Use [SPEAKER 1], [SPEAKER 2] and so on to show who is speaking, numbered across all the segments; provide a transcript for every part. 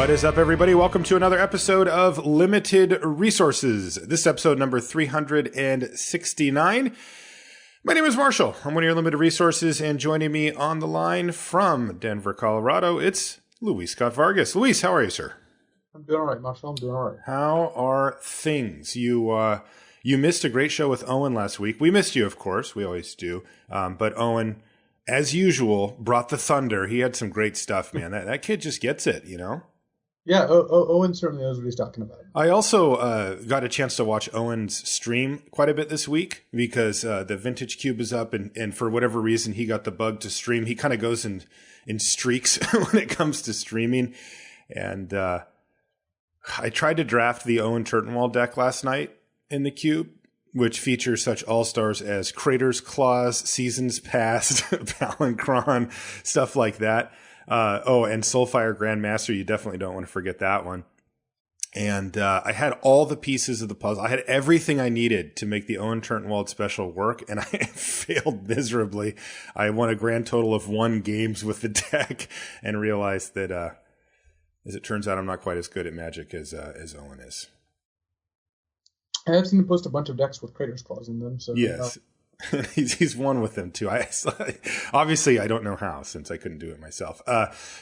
[SPEAKER 1] What is up, everybody? Welcome to another episode of Limited Resources. This episode number 369. My name is Marshall. I'm one of your Limited Resources, and joining me on the line from Denver, Colorado, it's Luis Scott-Vargas. Luis, how are you, sir?
[SPEAKER 2] I'm doing all right, Marshall. I'm doing all right.
[SPEAKER 1] How are things? You missed a great show with Owen last week. We missed you, of course. We always do. But Owen, as usual, brought the thunder. He had some great stuff, man. That kid just gets it, you know?
[SPEAKER 2] Yeah, Owen certainly knows what he's talking about.
[SPEAKER 1] I also got a chance to watch Owen's stream quite a bit this week because the Vintage Cube is up, and for whatever reason, he got the bug to stream. He kind of goes in streaks when it comes to streaming. And I tried to draft the Owen Turtenwald deck last night in the Cube, which features such all-stars as Crater's Claws, Seasons Past, Palancron, stuff like that. And Soulfire Grandmaster, you definitely don't want to forget that one. And I had all the pieces of the puzzle. I had everything I needed to make the Owen Turtenwald special work, and I failed miserably. I won a grand total of 1 games with the deck and realized that, as it turns out, I'm not quite as good at Magic as Owen is.
[SPEAKER 2] I have seen him post a bunch of decks with Crater's Claws in them. So
[SPEAKER 1] yes. He's won with them too. Obviously, I don't know how, since I couldn't do it myself.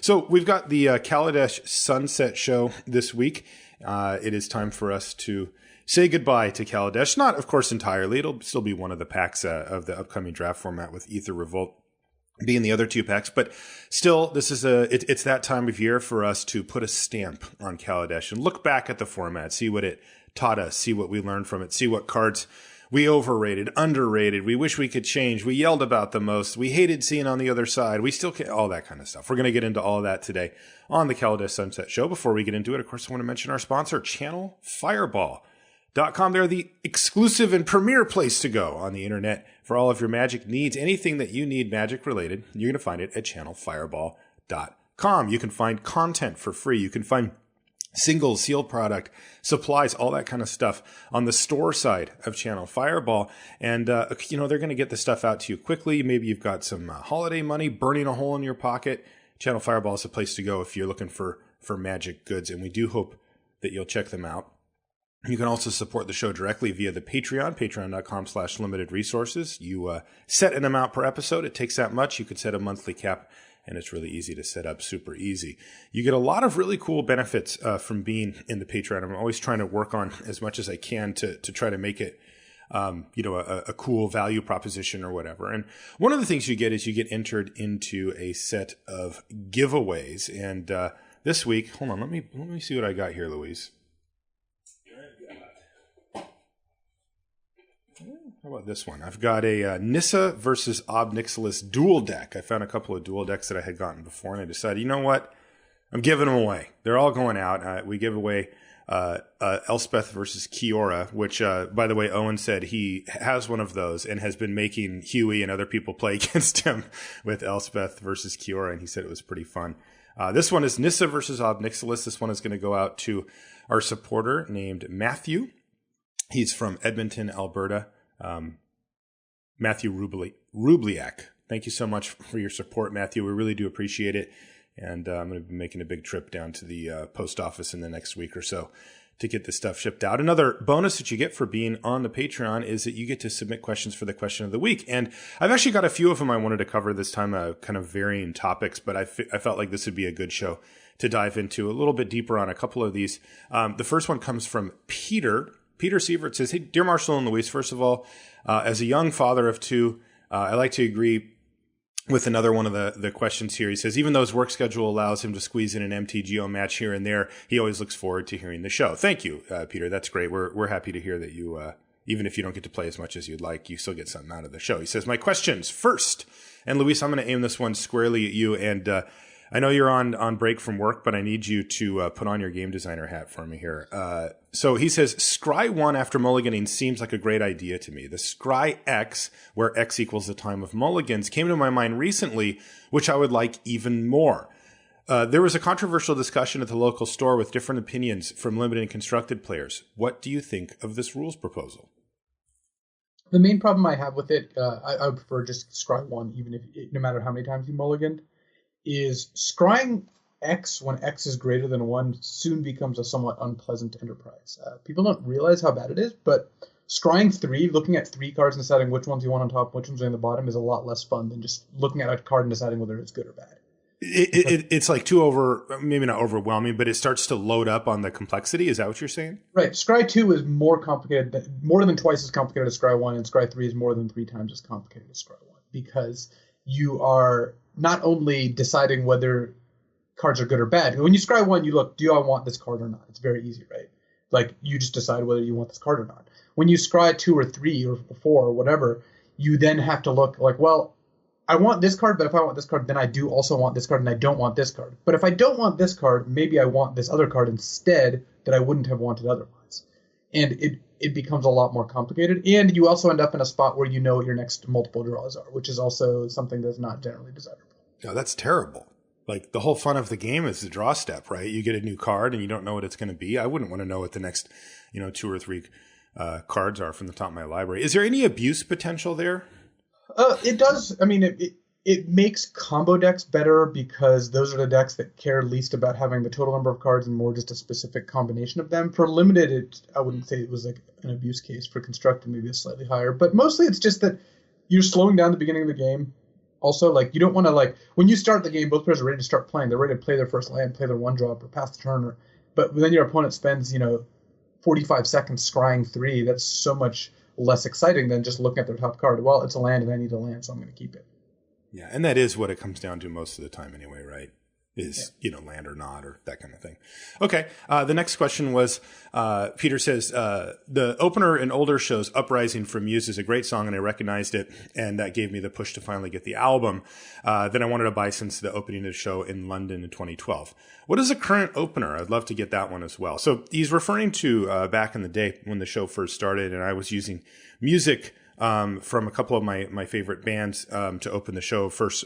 [SPEAKER 1] So we've got the Kaladesh Sunset show this week. It is time for us to say goodbye to Kaladesh. Not, of course, entirely. It'll still be one of the packs of the upcoming draft format, with Ether Revolt being the other 2 packs. But still, this is it's that time of year for us to put a stamp on Kaladesh and look back at the format, see what it taught us, see what we learned from it, see what cards we overrated, underrated, we wish we could change, we yelled about the most, we hated seeing on the other side, we still can't, all that kind of stuff. We're going to get into all that today on the Kaladesh Sunset Show. Before we get into it, of course, I want to mention our sponsor, ChannelFireball.com. They're the exclusive and premier place to go on the internet for all of your Magic needs. Anything that you need Magic related, you're going to find it at ChannelFireball.com. You can find content for free. You can find singles, sealed product, supplies, all that kind of stuff on the store side of Channel Fireball. And, they're going to get the stuff out to you quickly. Maybe you've got some holiday money burning a hole in your pocket. Channel Fireball is a place to go if you're looking for Magic goods. And we do hope that you'll check them out. You can also support the show directly via the Patreon, patreon.com/limited resources. You set an amount per episode. It takes that much. You could set a monthly cap, and it's really easy to set up, super easy. You get a lot of really cool benefits from being in the Patreon. I'm always trying to work on as much as I can to try to make it, a cool value proposition or whatever. And one of the things you get is you get entered into a set of giveaways. And this week, hold on, let me see what I got here, Louise. How about this one? I've got a Nissa versus Ob Nixilis dual deck. I found a couple of dual decks that I had gotten before, and I decided, you know what? I'm giving them away. They're all going out. We give away Elspeth versus Kiora, which, by the way, Owen said he has one of those and has been making Huey and other people play against him with Elspeth versus Kiora, and he said it was pretty fun. This one is Nissa versus Ob Nixilis. This one is going to go out to our supporter named Matthew. He's from Edmonton, Alberta. Matthew Rubliak. Thank you so much for your support, Matthew. We really do appreciate it. And I'm going to be making a big trip down to the post office in the next week or so to get this stuff shipped out. Another bonus that you get for being on the Patreon is that you get to submit questions for the question of the week. And I've actually got a few of them I wanted to cover this time, kind of varying topics, but I felt like this would be a good show to dive into a little bit deeper on a couple of these. The first one comes from Peter. Peter Sievert says, "Hey, dear Marshall and Luis, first of all, as a young father of 2, I like to agree with another one of the questions here. He says, even though his work schedule allows him to squeeze in an MTGO match here and there, he always looks forward to hearing the show." Thank you, Peter. That's great. We're happy to hear that you, even if you don't get to play as much as you'd like, you still get something out of the show. He says, "My questions first," and Luis, I'm going to aim this one squarely at you, and I know you're on break from work, but I need you to put on your game designer hat for me here. So he says, "Scry 1 after mulliganing seems like a great idea to me. The Scry X, where X equals the time of mulligans, came to my mind recently, which I would like even more. There was a controversial discussion at the local store with different opinions from limited and constructed players. What do you think of this rules proposal?"
[SPEAKER 2] The main problem I have with it, I would prefer just scry 1, even if no matter how many times you mulliganed, is scrying X, when X is greater than 1, soon becomes a somewhat unpleasant enterprise. People don't realize how bad it is, but scrying 3, looking at 3 cards and deciding which ones you want on top, which ones are on the bottom, is a lot less fun than just looking at a card and deciding whether it's good or bad.
[SPEAKER 1] It's like maybe not overwhelming, but it starts to load up on the complexity. Is that what you're saying?
[SPEAKER 2] Right. Scry 2 is more complicated, more than twice as complicated as Scry 1, and Scry 3 is more than 3 times as complicated as Scry 1, because you are not only deciding whether cards are good or bad. When you scry 1, you look, do I want this card or not? It's very easy, right? Like, you just decide whether you want this card or not. When you scry 2 or 3 or 4 or whatever, you then have to look like, well, I want this card, but if I want this card, then I do also want this card, and I don't want this card. But if I don't want this card, maybe I want this other card instead that I wouldn't have wanted otherwise. And it becomes a lot more complicated. And you also end up in a spot where you know what your next multiple draws are, which is also something that's not generally desirable.
[SPEAKER 1] No, that's terrible. Like, the whole fun of the game is the draw step, right? You get a new card and you don't know what it's going to be. I wouldn't want to know what the next, 2 or 3 cards are from the top of my library. Is there any abuse potential there?
[SPEAKER 2] It does. I mean, it makes combo decks better because those are the decks that care least about having the total number of cards and more just a specific combination of them. For limited, I wouldn't say it was like an abuse case. For constructed, maybe it's slightly higher. But mostly it's just that you're slowing down the beginning of the game. Also, like, you don't want to, like, when you start the game, both players are ready to start playing. They're ready to play their first land, play their 1-drop, or pass the turn. But then your opponent spends, 45 seconds scrying 3. That's so much less exciting than just looking at their top card. Well, it's a land and I need a land, so I'm going to keep it.
[SPEAKER 1] Yeah, and that is what it comes down to most of the time anyway, right? Is, land or not, or that kind of thing. Okay, the next question was, Peter says, the opener in older shows, Uprising from Muse, is a great song, and I recognized it, and that gave me the push to finally get the album that I wanted to buy since the opening of the show in London in 2012. What is the current opener? I'd love to get that one as well. So he's referring to back in the day when the show first started, and I was using music from a couple of my favorite bands to open the show. First,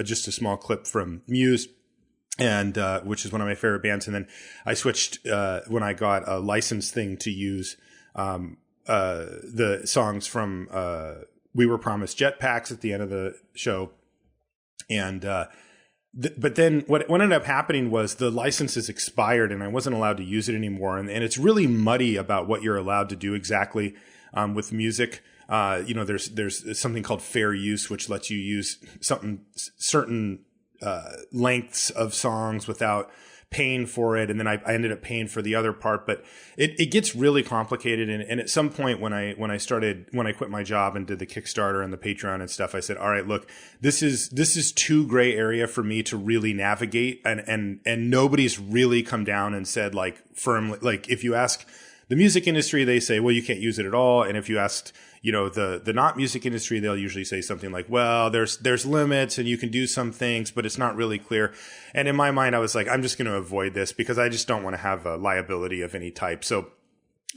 [SPEAKER 1] just a small clip from Muse, and which is one of my favorite bands. And then I switched when I got a license thing to use the songs from We Were Promised Jetpacks at the end of the show. And but then what ended up happening was the licenses expired and I wasn't allowed to use it anymore. And it's really muddy about what you're allowed to do exactly with music. There's something called fair use, which lets you use certain lengths of songs without paying for it, and then I ended up paying for the other part. But it gets really complicated, and at some point when I quit my job and did the Kickstarter and the Patreon and stuff, I said, all right, look, this is too gray area for me to really navigate, and nobody's really come down and said, like, firmly, like, if you ask the music industry, they say, well, you can't use it at all. And if you asked, the not music industry, they'll usually say something like, well, there's limits and you can do some things, but it's not really clear. And in my mind, I was like, I'm just going to avoid this because I just don't want to have a liability of any type. So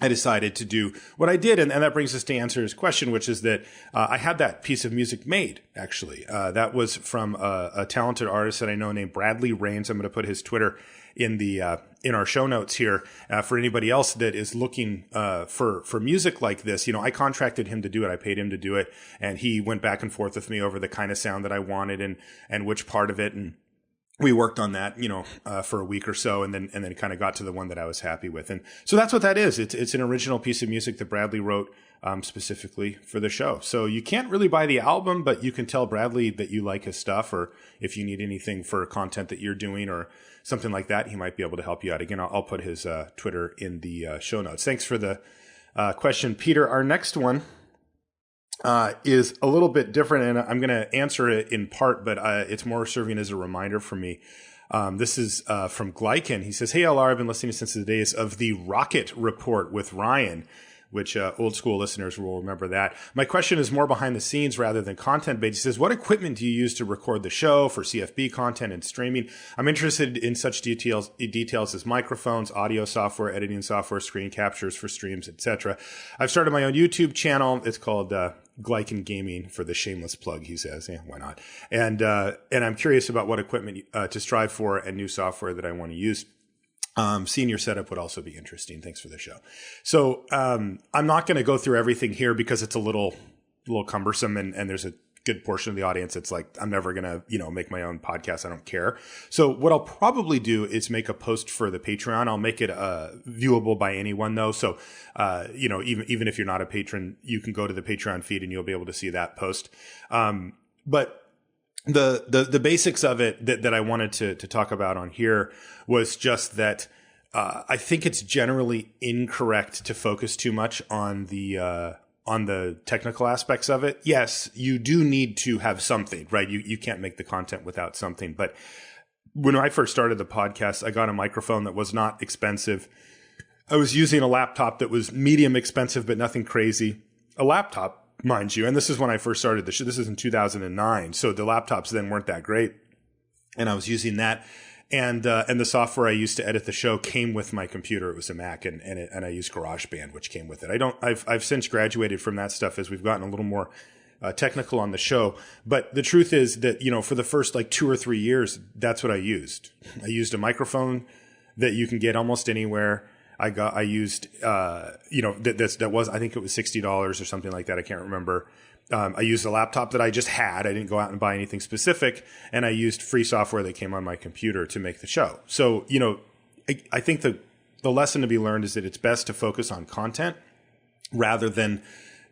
[SPEAKER 1] I decided to do what I did. And that brings us to answer his question, which is that I had that piece of music made, actually. That was from a talented artist that I know named Bradley Rains. I'm going to put his Twitter in our show notes here for anybody else that is looking for music like this. I contracted him to do it. I paid him to do it, and he went back and forth with me over the kind of sound that I wanted and which part of it. And we worked on that, for a week or so, and then kind of got to the one that I was happy with. And so that's what that is. It's an original piece of music that Bradley wrote specifically for the show. So you can't really buy the album, but you can tell Bradley that you like his stuff, or if you need anything for content that you're doing or something like that, he might be able to help you out. Again, I'll put his Twitter in the show notes. Thanks for the question, Peter. Our next one is a little bit different, and I'm going to answer it in part, but it's more serving as a reminder for me. This is from Glycan. He says, hey, LR, I've been listening since the days of the Rocket Report with Ryan, which old school listeners will remember that. My question is more behind the scenes rather than content based. He says, what equipment do you use to record the show for CFB content and streaming? I'm interested in such details as microphones, audio software, editing software, screen captures for streams, etc. I've started my own YouTube channel. It's called Glycan Gaming, for the shameless plug, he says. Yeah, why not? And I'm curious about what equipment to strive for and new software that I want to use. Seeing your setup would also be interesting. Thanks for the show. So I'm not going to go through everything here because it's a little cumbersome, and there's a good portion of the audience, it's like, I'm never going to, make my own podcast. I don't care. So what I'll probably do is make a post for the Patreon. I'll make it viewable by anyone though. So, even if you're not a patron, you can go to the Patreon feed and you'll be able to see that post. But the basics of it that I wanted to talk about on here was just that, I think it's generally incorrect to focus too much on the technical aspects of it. Yes, you do need to have something, right? You can't make the content without something. But when I first started the podcast, I got a microphone that was not expensive. I was using a laptop that was medium expensive, but nothing crazy. A laptop, mind you. And this is when I first started the show. This is in 2009. So the laptops then weren't that great. And I was using that. And the software I used to edit the show came with my computer. It was a Mac, and I used GarageBand, which came with it. I've since graduated from that stuff as we've gotten a little more technical on the show. But the truth is that, for the first like 2 or 3 years, that's what I used. I used a microphone that you can get almost anywhere. I used, that was, I think it was $60 or something like that. I can't remember. I used a laptop that I just had. I didn't go out and buy anything specific. And I used free software that came on my computer to make the show. So, I think the lesson to be learned is that it's best to focus on content rather than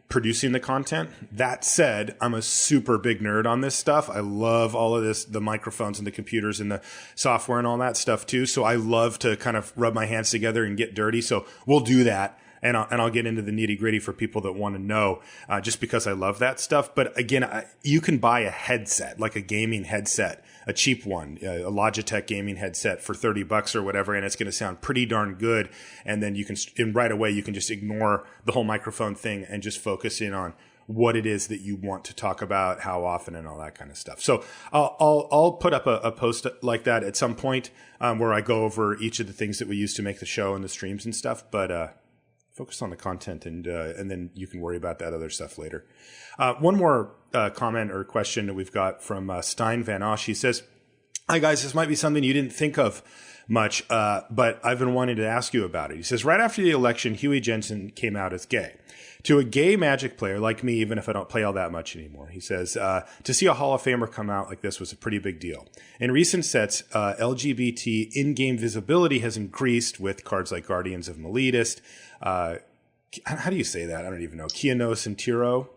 [SPEAKER 1] producing the content. That said, I'm a super big nerd on this stuff. I love all of this, the microphones and the computers and the software and all that stuff too. So I love to kind of rub my hands together and get dirty. So we'll do that. And I'll get into the nitty gritty for people that want to know, just because I love that stuff. But again, you can buy a headset, like a gaming headset, a cheap one, a Logitech gaming headset for $30 or whatever, and it's going to sound pretty darn good. And then and right away, you can just ignore the whole microphone thing and just focus in on what it is that you want to talk about, how often, and all that kind of stuff. So I'll put up a post like that at some point, where I go over each of the things that we use to make the show and the streams and stuff. But, focus on the content, and then you can worry about that other stuff later. One more comment or question that we've got from Stein Van Osh. He says, "Hi guys, this might be something you didn't think of much, but I've been wanting to ask you about it." He says, "Right after the election, Huey Jensen came out as gay. To a gay Magic player like me, even if I don't play all that much anymore," he says, "to see a Hall of Famer come out like this was a pretty big deal. In recent sets, LGBT in-game visibility has increased with cards like Guardians of Melitist." How do you say that? I don't even know. Kianos and Tiro.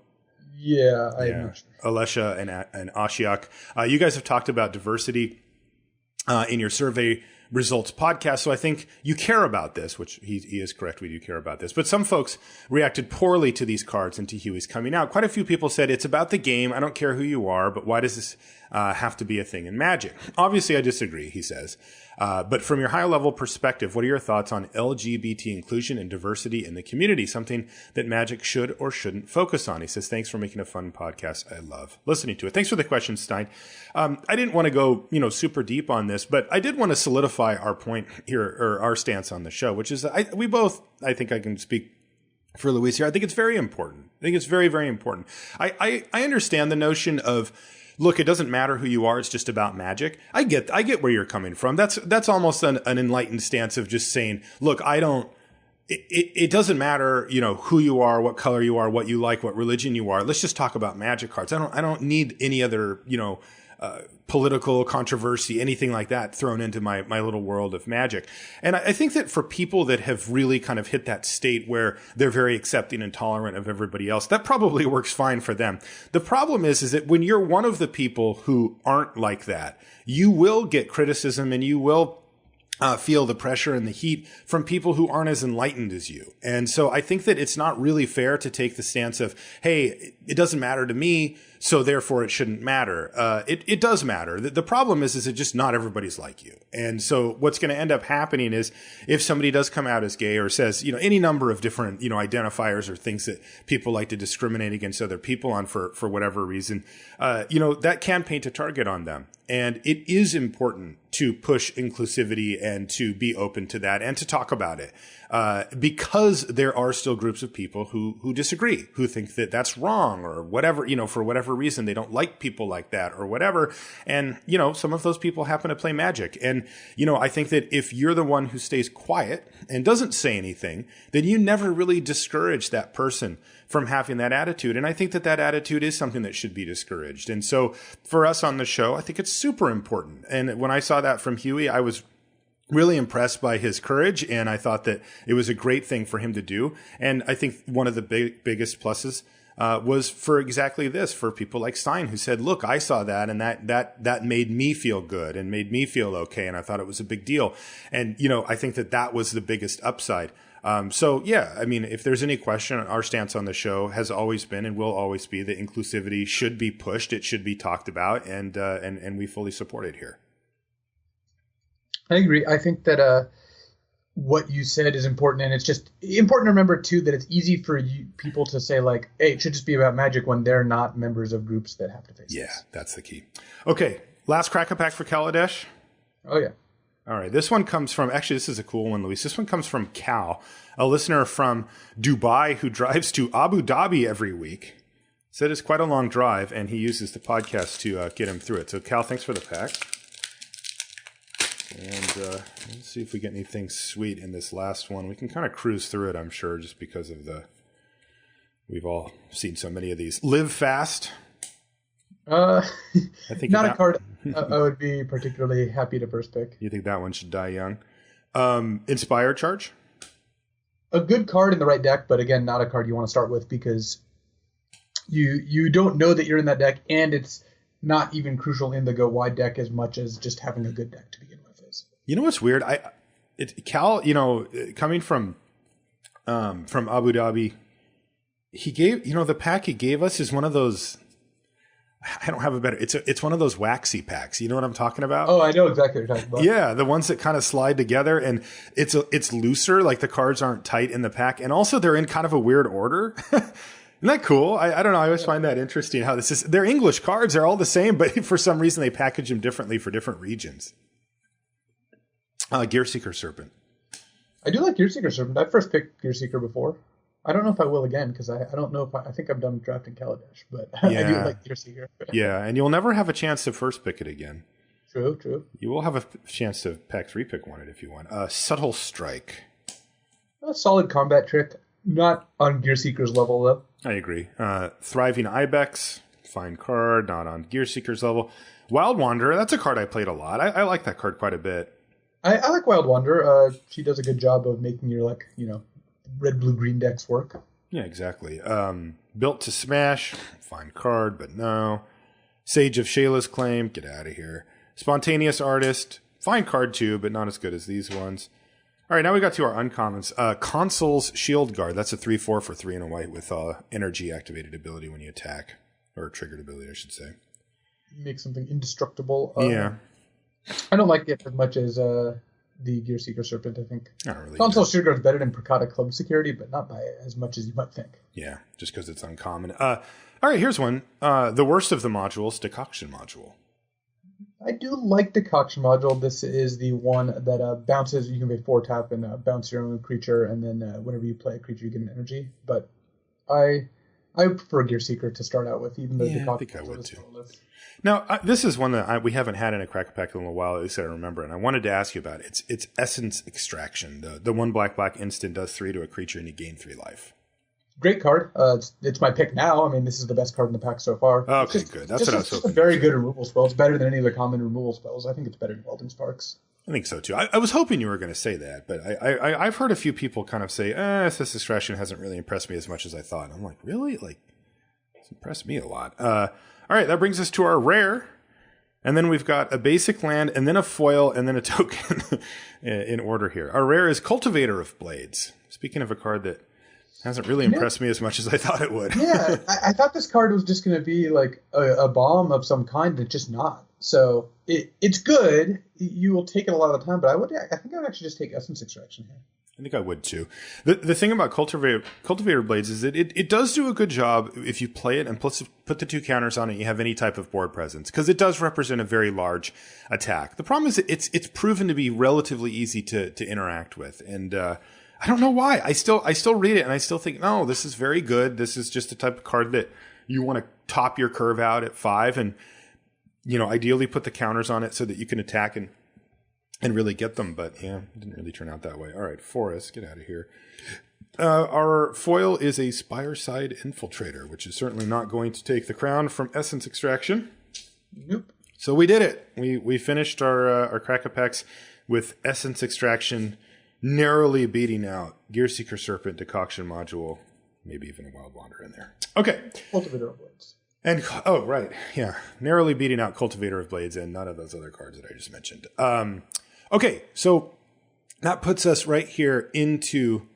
[SPEAKER 2] Yeah, I'm not sure.
[SPEAKER 1] Alesha and Ashiok. You guys have talked about diversity in your survey results podcast. So I think you care about this, which he is correct. We do care about this. But some folks reacted poorly to these cards and to Huey's coming out. Quite a few people said, "It's about the game. I don't care who you are, but why does this have to be a thing in Magic?" Obviously, I disagree, he says. But from your high-level perspective, what are your thoughts on LGBT inclusion and diversity in the community, something that Magic should or shouldn't focus on? He says, "Thanks for making a fun podcast. I love listening to it." Thanks for the question, Stein. I didn't want to go, super deep on this, but I did want to solidify our point here, or our stance on the show, which is I think I can speak for Luis here. I think it's very important. I think it's very, very important. I understand the notion of, look, it doesn't matter who you are. It's just about Magic. I get where you're coming from. That's almost an enlightened stance of just saying, look, it doesn't matter, who you are, what color you are, what you like, what religion you are. Let's just talk about Magic cards. I don't need any other, political controversy, anything like that thrown into my little world of Magic. And I think that for people that have really kind of hit that state where they're very accepting and tolerant of everybody else, that probably works fine for them. The problem is that when you're one of the people who aren't like that, you will get criticism and you will feel the pressure and the heat from people who aren't as enlightened as you. And so I think that it's not really fair to take the stance of, hey, it doesn't matter to me, so therefore it shouldn't matter. It does matter. The problem is that just not everybody's like you. And so what's going to end up happening is if somebody does come out as gay or says, any number of different, identifiers or things that people like to discriminate against other people on for whatever reason, that can paint a target on them. And it is important to push inclusivity and to be open to that and to talk about it. Because there are still groups of people who disagree, who think that that's wrong or whatever, for whatever reason, they don't like people like that or whatever. And, some of those people happen to play Magic. And, I think that if you're the one who stays quiet and doesn't say anything, then you never really discourage that person from having that attitude. And I think that attitude is something that should be discouraged. And so for us on the show, I think it's super important. And when I saw that from Huey, I was really impressed by his courage, and I thought that it was a great thing for him to do. And I think one of the biggest pluses was for exactly this, for people like Stein, who said, look, I saw that, and that made me feel good and made me feel okay, and I thought it was a big deal. And, I think that was the biggest upside. So yeah, I mean, if there's any question, our stance on the show has always been and will always be that inclusivity should be pushed, it should be talked about, and we fully support it here.
[SPEAKER 2] I agree. I think that what you said is important, and it's just important to remember too that it's easy for people to say like, "Hey, it should just be about Magic" when they're not members of groups that have to face.
[SPEAKER 1] Yeah,
[SPEAKER 2] this.
[SPEAKER 1] That's the key. Okay, last Crack-A-Pack for Kaladesh.
[SPEAKER 2] Oh yeah.
[SPEAKER 1] All right, this one comes from, actually, this is a cool one, Luis. This one comes from Cal, a listener from Dubai who drives to Abu Dhabi every week. Said it's quite a long drive, and he uses the podcast to get him through it. So, Cal, thanks for the pack. And let's see if we get anything sweet in this last one. We can kind of cruise through it, I'm sure, just because of we've all seen so many of these. Live Fast.
[SPEAKER 2] I think not a card I would be particularly happy to first pick.
[SPEAKER 1] You think that one should die young? Inspire Charge?
[SPEAKER 2] A good card in the right deck, but again, not a card you want to start with because you don't know that you're in that deck, and it's not even crucial in the go wide deck as much as just having a good deck to begin with is.
[SPEAKER 1] You know what's weird? Cal, coming from Abu Dhabi, he gave, the pack he gave us is one of those. I don't have a better. It's one of those waxy packs. You know what I'm talking about?
[SPEAKER 2] Oh, I know exactly what you're talking about.
[SPEAKER 1] Yeah, the ones that kind of slide together, and it's looser. Like the cards aren't tight in the pack, and also they're in kind of a weird order. Isn't that cool? I don't know. I always find that interesting how this is. They're English cards. They're all the same, but for some reason they package them differently for different regions. Gearseeker Serpent. I
[SPEAKER 2] do like Gearseeker Serpent. I first picked Gearseeker before. I don't know if I will again because I don't know if I think I'm done drafting Kaladesh, but yeah. I do like Gearseeker.
[SPEAKER 1] Yeah, and you'll never have a chance to first pick it again.
[SPEAKER 2] True.
[SPEAKER 1] You will have a chance to pack 3-pick one it if you want. Subtle Strike.
[SPEAKER 2] A solid combat trick. Not on Gearseeker's level, though.
[SPEAKER 1] I agree. Thriving Ibex. Fine card. Not on Gearseeker's level. Wild Wanderer. That's a card I played a lot. I like that card quite a bit.
[SPEAKER 2] I like Wild Wanderer. She does a good job of making your, red, blue, green decks work.
[SPEAKER 1] Yeah, exactly. Built to Smash. Fine card, but no. Sage of Shayla's Claim. Get out of here. Spontaneous Artist. Fine card, too, but not as good as these ones. All right, now we got to our uncommons. Consul's Shield Guard. That's a 3/4 for 3 and a white with energy activated ability when you attack. Or triggered ability, I should say.
[SPEAKER 2] Make something indestructible.
[SPEAKER 1] Yeah.
[SPEAKER 2] I don't like it as much as the Gearseeker Serpent, I think.
[SPEAKER 1] Not really.
[SPEAKER 2] Consul's Shield Guard is better than Prakata Club Security, but not by as much as you might think.
[SPEAKER 1] Yeah, just because it's uncommon. All right, here's one. The worst of the modules, Decoction Module.
[SPEAKER 2] I do like Decoction Module. This is the one that bounces. You can pay 4 tap and bounce your own creature, and then whenever you play a creature, you get an energy. But I prefer Gearseeker to start out with, even though Decoction
[SPEAKER 1] I think I would too. Now, this is one that we haven't had in a Crack-A-Pack in a while, at least I remember, and I wanted to ask you about it. It's Essence Extraction. The 1 black instant does 3 to a creature and you gain 3 life.
[SPEAKER 2] Great card. It's my pick now. I mean, this is the best card in the pack so far.
[SPEAKER 1] Okay, good. That's what I was hoping.
[SPEAKER 2] It's a very good removal spell. It's better than any of the common removal spells. I think it's better than Welding Sparks.
[SPEAKER 1] I think so, too. I was hoping you were going to say that, but I've heard a few people kind of say, Essence Extraction hasn't really impressed me as much as I thought. And I'm like, really? It's impressed me a lot. All right, that brings us to our rare. And then we've got a basic land, and then a foil, and then a token in order here. Our rare is Cultivator of Blades. Speaking of a card that hasn't really impressed me as much as I thought it would.
[SPEAKER 2] Yeah, I thought this card was just going to be like a bomb of some kind. It's just not. So it's good. You will take it a lot of the time, but I think I would actually just take Essence Extraction here.
[SPEAKER 1] I think I would too. The thing about cultivator blades is that it does do a good job if you play it and put the 2 counters on it. You have any type of board presence, because it does represent a very large attack. The problem is that it's proven to be relatively easy to interact with, and I don't know why. I still read it and I still think, no, this is very good. This is just the type of card that you want to top your curve out at 5, and ideally put the counters on it so that you can attack and really get them. But yeah, it didn't really turn out that way. All right, Forrest, get out of here. Our foil is a Spireside Infiltrator, which is certainly not going to take the crown from Essence Extraction.
[SPEAKER 2] Nope.
[SPEAKER 1] So we did it. We finished our Crack-A-Packs with Essence Extraction, narrowly beating out Gearseeker Serpent, Decoction Module, maybe even a Wild Wander in there. Okay.
[SPEAKER 2] Cultivator of Blades.
[SPEAKER 1] And, right. Yeah. Narrowly beating out Cultivator of Blades and none of those other cards that I just mentioned. Okay. So that puts us right here into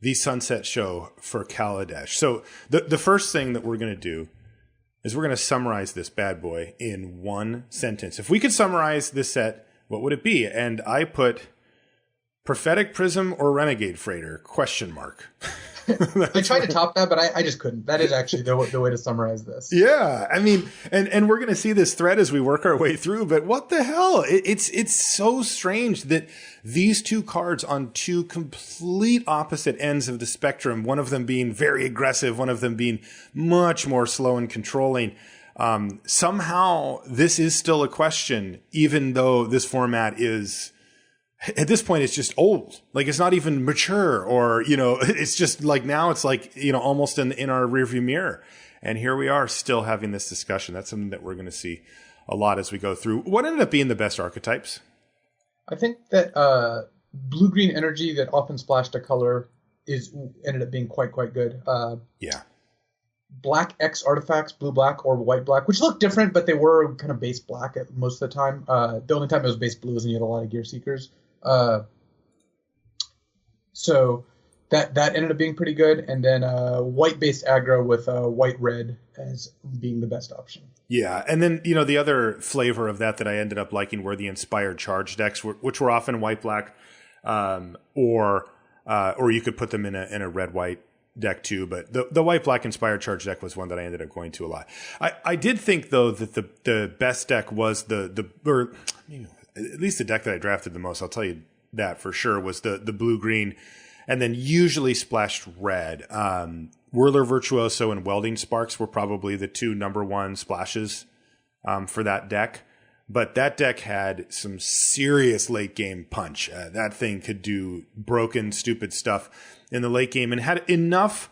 [SPEAKER 1] the sunset show for Kaladesh. So the first thing that we're going to do is we're going to summarize this bad boy in one sentence. If we could summarize this set, what would it be? And I put Prophetic Prism or Renegade Freighter? ?
[SPEAKER 2] I tried to top that, but I just couldn't. That is actually the way to summarize this.
[SPEAKER 1] Yeah, I mean, and we're going to see this thread as we work our way through, but what the hell? It's so strange that these 2 cards on 2 complete opposite ends of the spectrum, one of them being very aggressive, one of them being much more slow and controlling, somehow this is still a question, even though this format is... At this point, it's just old. Like, it's not even mature, or, it's just like now it's like, almost in our rearview mirror. And here we are still having this discussion. That's something that we're going to see a lot as we go through. What ended up being the best archetypes?
[SPEAKER 2] I think that blue-green energy that often splashed a color ended up being quite good.
[SPEAKER 1] Yeah.
[SPEAKER 2] Black X artifacts, blue-black or white-black, which looked different, but they were kind of base black at most of the time. The only time it was base blue is when you had a lot of Gear Seekers. So that ended up being pretty good. And then white-based aggro with white-red as being the best option.
[SPEAKER 1] Yeah, and then, the other flavor of that I ended up liking were the inspired charge decks, which were often white-black, or you could put them in a red-white deck too, but the white-black inspired charge deck was one that I ended up going to a lot. I did think, though, that the best deck was or at least the deck that I drafted the most, I'll tell you that for sure, was the blue-green, and then usually splashed red. Whirler Virtuoso and Welding Sparks were probably the 2 number 1 splashes for that deck. But that deck had some serious late game punch. That thing could do broken, stupid stuff in the late game, and had enough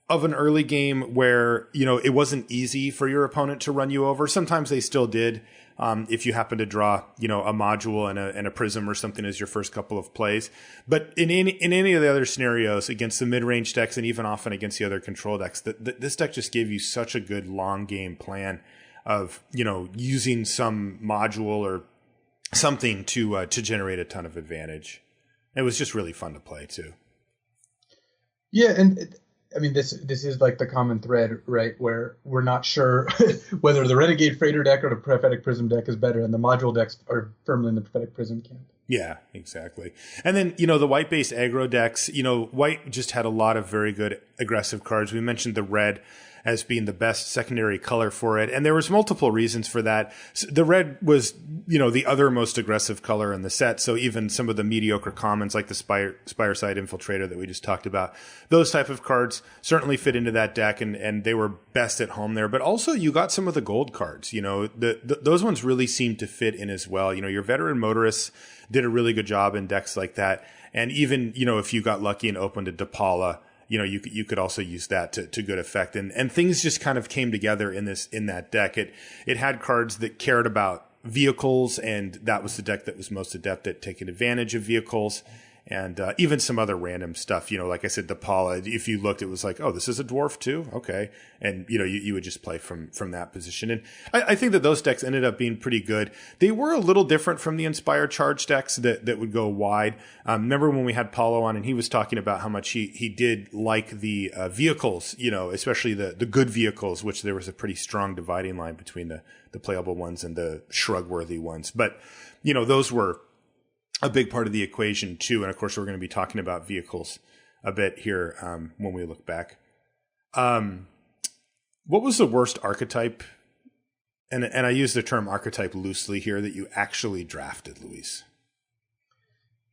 [SPEAKER 1] of an early game where, it wasn't easy for your opponent to run you over. Sometimes they still did. If you happen to draw, a module and a prism or something as your first couple of plays. But in any of the other scenarios against the mid-range decks, and even often against the other control decks, this deck just gave you such a good long game plan of, using some module or something to generate a ton of advantage. It was just really fun to play too. Yeah,
[SPEAKER 2] and I mean, this is like the common thread, right? Where we're not sure whether the Renegade Freighter deck or the Prophetic Prism deck is better, and the module decks are firmly in the Prophetic Prism camp.
[SPEAKER 1] Yeah, exactly. And then, the white-based aggro decks, white just had a lot of very good aggressive cards. We mentioned the red as being the best secondary color for it. And there was multiple reasons for that. The red was, the other most aggressive color in the set. So even some of the mediocre commons like the Spireside Infiltrator that we just talked about, those type of cards certainly fit into that deck, and they were best at home there. But also you got some of the gold cards, those ones really seemed to fit in as well. Your veteran motorists did a really good job in decks like that. And even, if you got lucky and opened a DePaula, you could also use that to good effect. And things just kind of came together in that deck. It had cards that cared about vehicles, and that was the deck that was most adept at taking advantage of vehicles. And even some other random stuff, like I said, DePaula, if you looked, it was like, oh, this is a dwarf too? Okay. And, you would just play from that position. And I think that those decks ended up being pretty good. They were a little different from the Inspired Charge decks that would go wide. Remember when we had Paulo on and he was talking about how much he did like the vehicles, especially the good vehicles, which there was a pretty strong dividing line between the playable ones and the shrug-worthy ones. But, those were a big part of the equation too. And of course, we're going to be talking about vehicles a bit here when we look back. What was the worst archetype? And I use the term archetype loosely here that you actually drafted, Luis.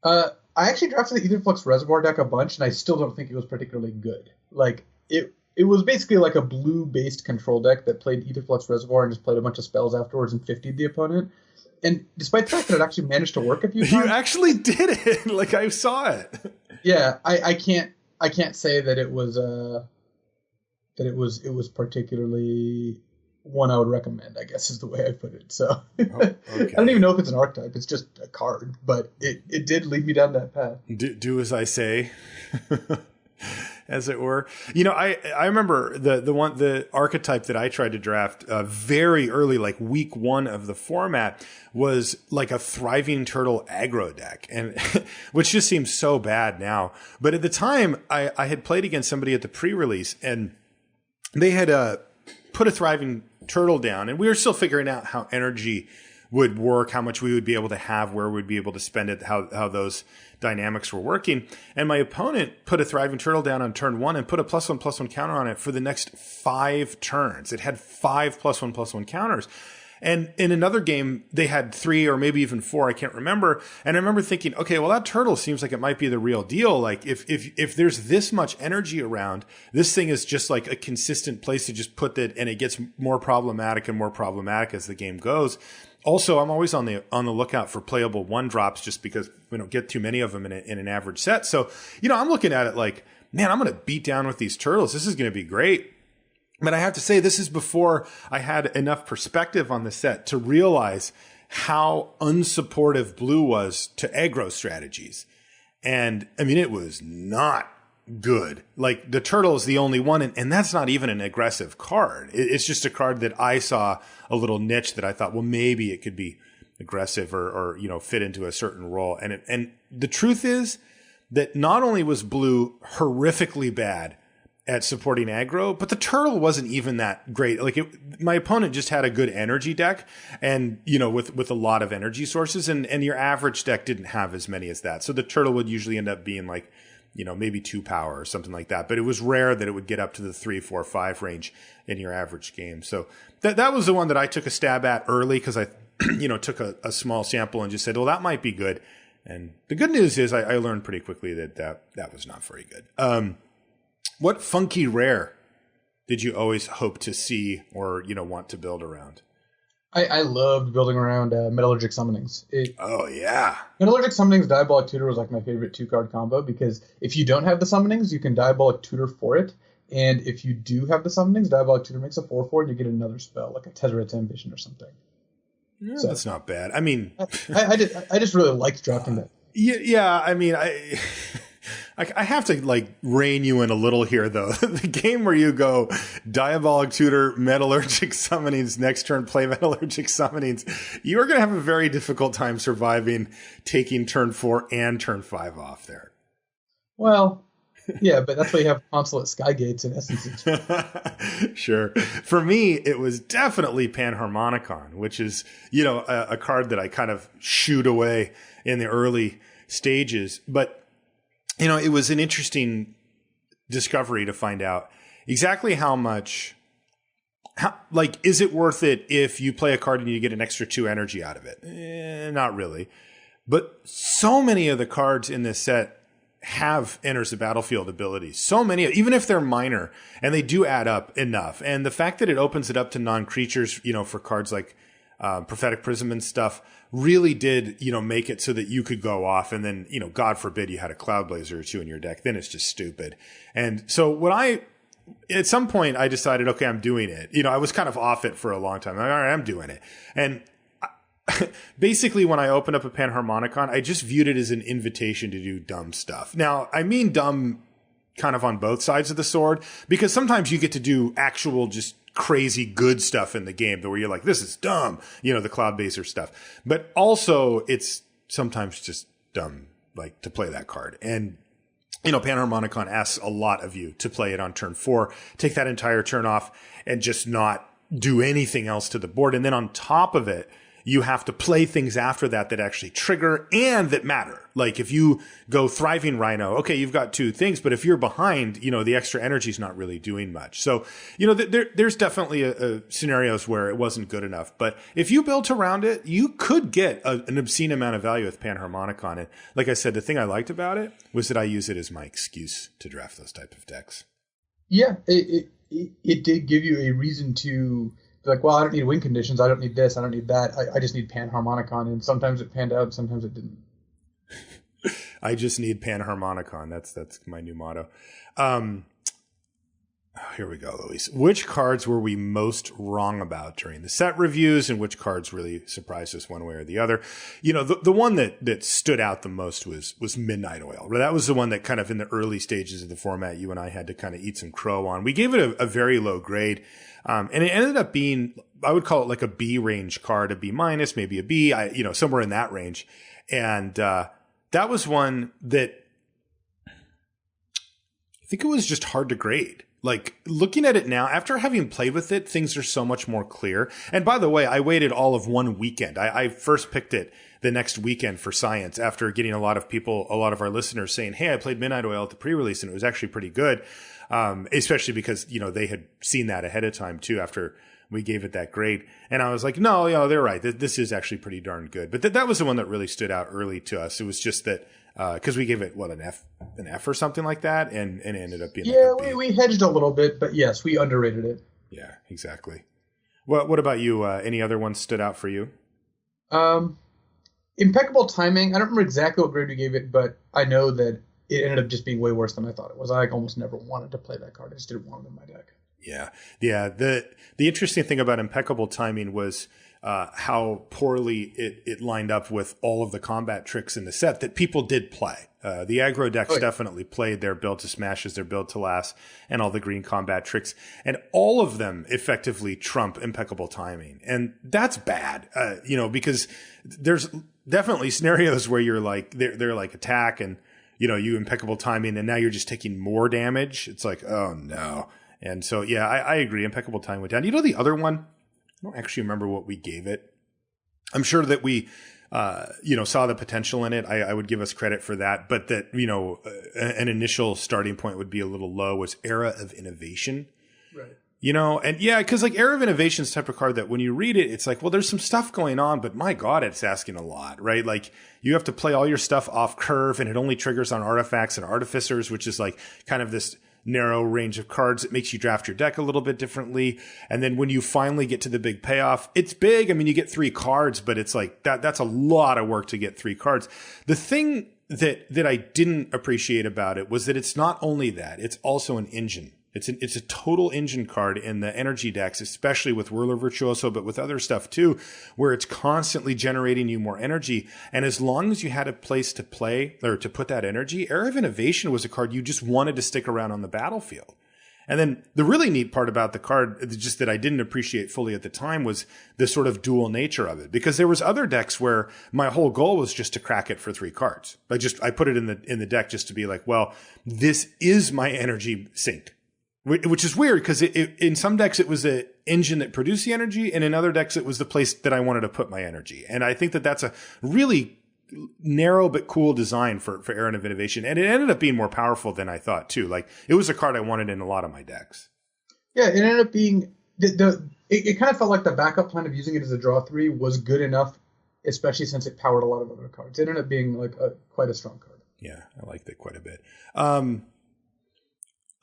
[SPEAKER 2] I actually drafted the Etherflux Reservoir deck a bunch, and I still don't think it was particularly good. Like, it was basically like a blue-based control deck that played Etherflux Reservoir and just played a bunch of spells afterwards and 50'd the opponent. And despite the fact that it actually managed to work a few times...
[SPEAKER 1] You actually did it! Like, I saw it.
[SPEAKER 2] Yeah, I can't say that it was particularly one I would recommend, I guess is the way I put it. So okay. I don't even know if it's an archetype. It's just a card, but it did lead me down that path.
[SPEAKER 1] Do as I say, as it were. You know, I remember the archetype that I tried to draft very early, like week 1 of the format, was like a Thriving Turtle aggro deck, and which just seems so bad now. But at the time, I had played against somebody at the pre-release, and they had put a Thriving Turtle down, and we were still figuring out how energy would work, how much we would be able to have, where we'd be able to spend it, how those dynamics were working. And my opponent put a Thriving Turtle down on turn 1 and put a +1/+1 counter on it for the next 5 turns. It had 5 +1/+1 counters. And in another game, they had 3 or maybe even 4. I can't remember. And I remember thinking, okay, well, that turtle seems like it might be the real deal. Like if there's this much energy around, this thing is just like a consistent place to just put it, and it gets more problematic and more problematic as the game goes. Also, I'm always on the lookout for playable 1-drops, just because we don't get too many of them in an average set. So, you know, I'm looking at it like, man, I'm going to beat down with these turtles. This is going to be great. But I have to say, this is before I had enough perspective on the set to realize how unsupportive blue was to aggro strategies. And I mean, it was not good. Like, the turtle is the only one, and that's not even an aggressive card. It's just a card that I saw a little niche that I thought, well, maybe it could be aggressive or you know, fit into a certain role. And the truth is that not only was blue horrifically bad at supporting aggro, but the turtle wasn't even that great. Like, my opponent just had a good energy deck, and, you know, with a lot of energy sources, and your average deck didn't have as many as that. So the turtle would usually end up being like, you know, maybe 2 power or something like that. But it was rare that it would get up to the 3, 4, 5 range in your average game. So that was the one that I took a stab at early, because I, you know, took a small sample and just said, well, that might be good. And the good news is I learned pretty quickly that was not very good. What funky rare did you always hope to see or, you know, want to build around?
[SPEAKER 2] I loved building around Metallurgic Summonings.
[SPEAKER 1] Oh, yeah.
[SPEAKER 2] Metallurgic Summonings Diabolic Tutor was like my favorite 2-card combo, because if you don't have the Summonings, you can Diabolic Tutor for it. And if you do have the Summonings, Diabolic Tutor makes a 4/4 and you get another spell, like a Tezzeret's Ambition or something.
[SPEAKER 1] Yeah, so, that's not bad. I mean...
[SPEAKER 2] I just really liked drafting that.
[SPEAKER 1] Yeah, I mean, I have to, like, rein you in a little here, though. The game where you go Diabolic Tutor, Metallurgic Summonings, next turn play Metallurgic Summonings, you are going to have a very difficult time surviving taking turn 4 and turn 5 off there.
[SPEAKER 2] Well, yeah, but that's why you have Consulate Skygates in essence.
[SPEAKER 1] Sure. For me, it was definitely Panharmonicon, which is, you know, a card that I kind of shooed away in the early stages. But you know, it was an interesting discovery to find out exactly how much, like, is it worth it if you play a card and you get an extra 2 energy out of it? Not really. But so many of the cards in this set have enters the battlefield abilities. So many, even if they're minor, and they do add up enough. And the fact that it opens it up to non-creatures, you know, for cards like Prophetic Prism and stuff, really did, you know, make it so that you could go off, and then, you know, God forbid you had a Cloud Blazer or 2 in your deck. Then it's just stupid. And so at some point I decided, okay, I'm doing it. You know, I was kind of off it for a long time. All right, I'm doing it. And basically, when I opened up a Panharmonicon, I just viewed it as an invitation to do dumb stuff. Now, I mean dumb kind of on both sides of the sword, because sometimes you get to do actual just crazy good stuff in the game where you're like, this is dumb, you know, the Cloud Baser stuff. But also, it's sometimes just dumb, like, to play that card. And, you know, Panharmonicon asks a lot of you to play it on turn 4, take that entire turn off, and just not do anything else to the board. And then on top of it, you have to play things after that actually trigger and that matter. Like if you go Thriving Rhino, okay, you've got two things, but if you're behind, the extra energy is not really doing much. So, there's definitely scenarios where it wasn't good enough. But if you built around it, you could get an obscene amount of value with Panharmonicon. And like I said, the thing I liked about it was that I use it as my excuse to draft those type of decks.
[SPEAKER 2] Yeah, it did give you a reason to be like, well, I don't need win conditions. I don't need this. I don't need that. I just need Panharmonicon. And sometimes it panned out. Sometimes it didn't.
[SPEAKER 1] I just need Panharmonicon. That's my new motto. Here we go, Luis. Which cards were we most wrong about during the set reviews, and which cards really surprised us one way or the other? The one that stood out the most was Midnight Oil. That was the one that kind of in the early stages of the format, you and I had to kind of eat some crow on. We gave it a very low grade, and it ended up being, I would call it like a B range card, a B minus, maybe a B, somewhere in that range. And that was one that I think it was just hard to grade. Like looking at it now, after having played with it, things are so much more clear. And by the way, I waited all of one weekend. I first picked it the next weekend for Science after getting a lot of our listeners saying, hey, I played Midnight Oil at the pre-release and it was actually pretty good. Especially because, they had seen that ahead of time too after we gave it that grade. And I was like, no, they're right. This is actually pretty darn good. But that was the one that really stood out early to us. It was just that, cause we gave it an F or something like that. And it ended up being,
[SPEAKER 2] we hedged a little bit, but yes, we underrated it.
[SPEAKER 1] Yeah, exactly. What about you? Any other ones stood out for you?
[SPEAKER 2] Impeccable Timing. I don't remember exactly what grade we gave it, but I know that it ended up just being way worse than I thought it was. I almost never wanted to play that card. I just didn't want it in my deck.
[SPEAKER 1] Yeah. The interesting thing about Impeccable Timing was how poorly it lined up with all of the combat tricks in the set that people did play. The aggro decks definitely played their build to smashes, their build to last, and all the green combat tricks. And all of them effectively trump Impeccable Timing. And that's bad, because there's definitely scenarios where you're like, they're like attack and, you Impeccable Timing, and now you're just taking more damage. It's like, oh no. And so, yeah, I agree. Impeccable Timing went down. The other one, I don't actually remember what we gave it. I'm sure that we, saw the potential in it. I would give us credit for that. But that, an initial starting point would be a little low was Era of Innovation.
[SPEAKER 2] Right.
[SPEAKER 1] And yeah, because like Era of Innovation is the type of card that when you read it, it's like, well, there's some stuff going on, but my God, it's asking a lot, right? Like you have to play all your stuff off curve and it only triggers on artifacts and artificers, which is like kind of this narrow range of cards. It makes you draft your deck a little bit differently. And then when you finally get to the big payoff, it's big. I mean, you get 3 cards, but it's like that's a lot of work to get 3 cards. The thing that I didn't appreciate about it was that it's not only that, it's also an engine. It's a total engine card in the energy decks, especially with Whirler Virtuoso, but with other stuff too, where it's constantly generating you more energy. And as long as you had a place to play or to put that energy, Era of Innovation was a card you just wanted to stick around on the battlefield. And then the really neat part about the card, just that I didn't appreciate fully at the time, was the sort of dual nature of it. Because there was other decks where my whole goal was just to crack it for 3 cards. I put it in the deck just to be like, well, this is my energy sink. Which is weird because in some decks it was an engine that produced the energy, and in other decks it was the place that I wanted to put my energy. And I think that's a really narrow but cool design for Era of Innovation, and it ended up being more powerful than I thought too. Like it was a card I wanted in a lot of my decks.
[SPEAKER 2] Yeah, it ended up being it kind of felt like the backup plan of using it as a draw 3 was good enough, especially since it powered a lot of other cards. It ended up being like quite a strong card.
[SPEAKER 1] Yeah, I liked it quite a bit.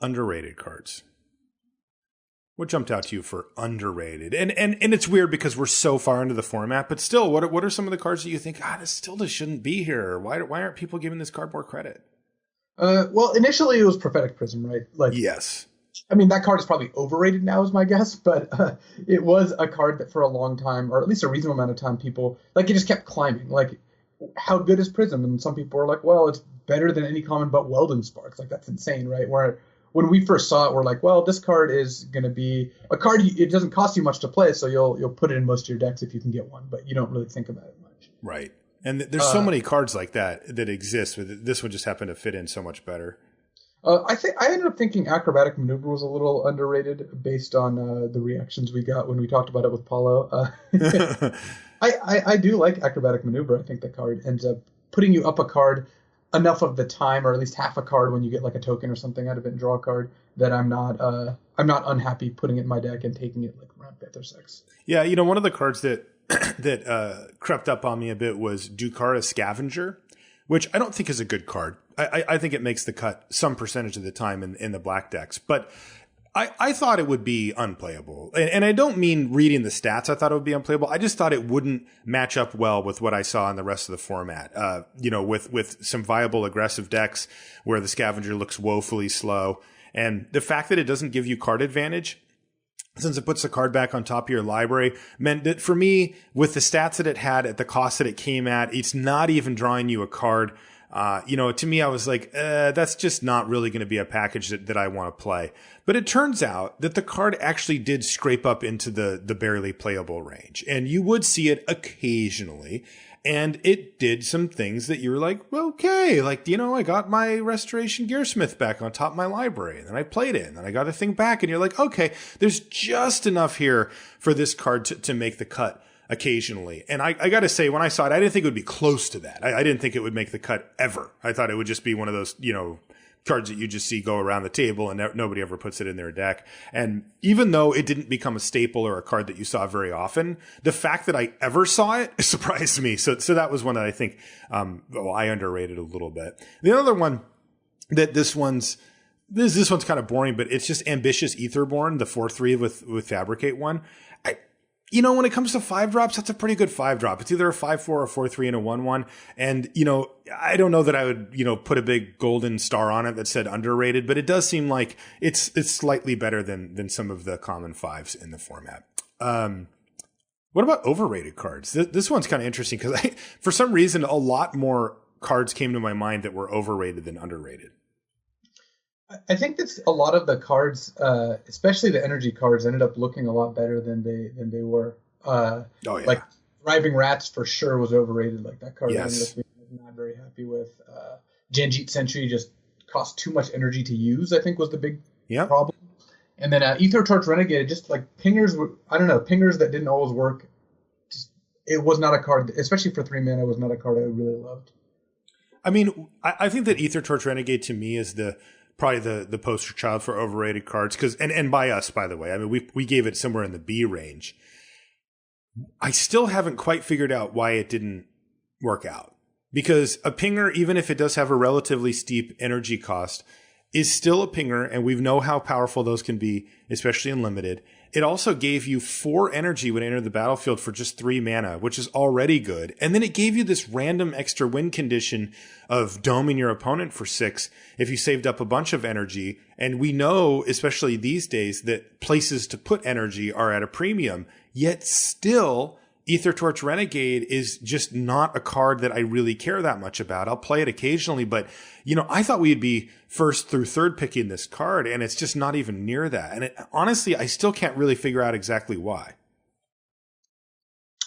[SPEAKER 1] Underrated cards. What jumped out to you for underrated? And it's weird because we're so far into the format, but still, what are some of the cards that you think, this still just shouldn't be here? Why aren't people giving this card more credit?
[SPEAKER 2] Well, initially it was Prophetic Prism, right? Like,
[SPEAKER 1] yes.
[SPEAKER 2] I mean, that card is probably overrated now, is my guess, but it was a card that for a long time, or at least a reasonable amount of time, people, like, it just kept climbing. Like, how good is Prism? And some people were like, well, it's better than any common but Weldon Sparks. Like, that's insane, right? Where when we first saw it, we're like, well, this card is going to be a card. It doesn't cost you much to play, so you'll put it in most of your decks if you can get one, but you don't really think about it much.
[SPEAKER 1] Right. And there's so many cards like that exist. This one just happened to fit in so much better.
[SPEAKER 2] I ended up thinking Acrobatic Maneuver was a little underrated based on the reactions we got when we talked about it with Paulo. I do like Acrobatic Maneuver. I think the card ends up putting you up a card enough of the time, or at least half a card when you get like a token or something out of it and draw a card, that I'm not unhappy putting it in my deck and taking it like round 5th or 6th.
[SPEAKER 1] Yeah, one of the cards that that crept up on me a bit was Dukara Scavenger, which I don't think is a good card. I think it makes the cut some percentage of the time in the black decks, but I thought it would be unplayable. And I don't mean reading the stats. I thought it would be unplayable. I just thought it wouldn't match up well with what I saw in the rest of the format. With some viable aggressive decks where the Scavenger looks woefully slow. And the fact that it doesn't give you card advantage, since it puts the card back on top of your library, meant that for me, with the stats that it had at the cost that it came at, it's not even drawing you a card. To me, I was like, that's just not really going to be a package that I want to play. But it turns out that the card actually did scrape up into the barely playable range. And you would see it occasionally. And it did some things that you were like, well, okay, like, I got my Restoration Gearsmith back on top of my library. And then I played it. And then I got the thing back. And you're like, okay, there's just enough here for this card to make the cut occasionally. And I got to say, when I saw it, I didn't think it would be close to that. I didn't think it would make the cut ever. I thought it would just be one of those, cards that you just see go around the table and nobody ever puts it in their deck. And even though it didn't become a staple or a card that you saw very often, the fact that I ever saw it surprised me. So that was one that I think, I underrated a little bit. The other one that this one's kind of boring, but it's just Ambitious Etherborn, the 4/3 with Fabricate one. When it comes to 5-drops, that's a pretty good 5-drop. It's either a 5/4 or 4/3 and a 1/1. And, I don't know that I would, put a big golden star on it that said underrated, but it does seem like it's slightly better than some of the common 5s in the format. What about overrated cards? This one's kind of interesting because for some reason, a lot more cards came to my mind that were overrated than underrated.
[SPEAKER 2] I think that a lot of the cards, especially the energy cards, ended up looking a lot better than they were. Like Thriving Rats for sure was overrated. Like that card,
[SPEAKER 1] yes.
[SPEAKER 2] I ended up not very happy with. Janjit Sentry just cost too much energy to use, I think, was the big problem. And then Ether Torch Renegade, just like pingers, pingers that didn't always work. It was not a card, especially for 3 mana, was not a card I really loved.
[SPEAKER 1] I mean, I think that Ether Torch Renegade to me is probably the poster child for overrated cards, because and by us, by the way, I mean we gave it somewhere in the B range. I still haven't quite figured out why it didn't work out, because a pinger, even if it does have a relatively steep energy cost, is still a pinger, and we know how powerful those can be, especially in limited. It also gave you 4 energy when it entered the battlefield for just 3 mana, which is already good. And then it gave you this random extra win condition of doming your opponent for 6 if you saved up a bunch of energy. And we know, especially these days, that places to put energy are at a premium. Yet still, Ether Torch Renegade is just not a card that I really care that much about. I'll play it occasionally, but, I thought we'd be first through third picking this card, and it's just not even near that. And honestly, I still can't really figure out exactly why.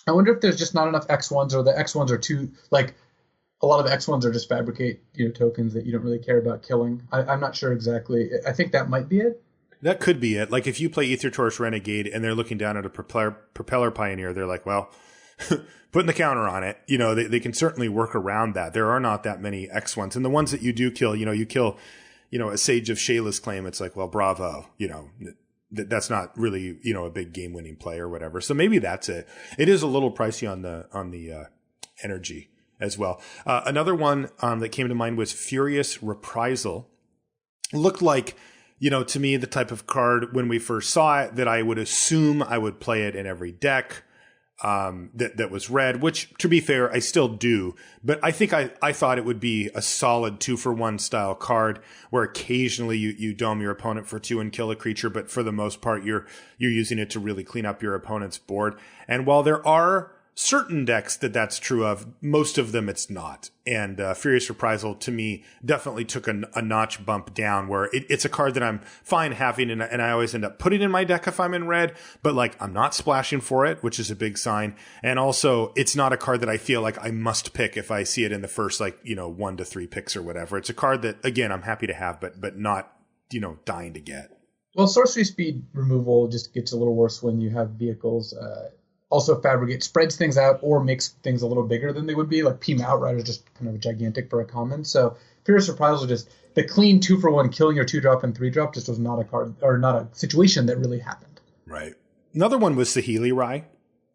[SPEAKER 2] I wonder if there's just not enough X1s, or the X1s are too, like, a lot of the X1s are just Fabricate, tokens that you don't really care about killing. I'm not sure exactly. I think that might be it.
[SPEAKER 1] That could be it. Like, if you play Ether Torch Renegade and they're looking down at a Propeller Pioneer, they're like, well, putting the counter on it, they can certainly work around that. There are not that many X1s. And the ones that you do kill, you kill, a Sage of Shayla's Claim. It's like, well, bravo. That's not really, a big game-winning play or whatever. So maybe that's it. It is a little pricey on the energy as well. Another one that came to mind was Furious Reprisal. Looked like, to me, the type of card when we first saw it that I would assume I would play it in every deck that was red, which, to be fair, I still do. But I think I thought it would be a solid 2-for-1 style card where occasionally you dome your opponent for 2 and kill a creature, but for the most part, you're using it to really clean up your opponent's board. And while there are certain decks that's true of, most of them it's not. And Furious Reprisal, to me, definitely took a notch bump down, where it's a card that I'm fine having, and I always end up putting in my deck if I'm in red, but like I'm not splashing for it, which is a big sign. And also, it's not a card that I feel like I must pick if I see it in the first 1 to 3 picks or whatever. It's a card that, again, I'm happy to have, but not dying to get.
[SPEAKER 2] Well, sorcery speed removal just gets a little worse when you have vehicles. also spreads things out or makes things a little bigger than they would be. Like Peem Outrider is just kind of gigantic for a common. So Fierce Reprisal, just the clean 2-for-1 killing your 2-drop and 3-drop just was not a card or not a situation that really happened.
[SPEAKER 1] Right. Another one was Saheeli Rai.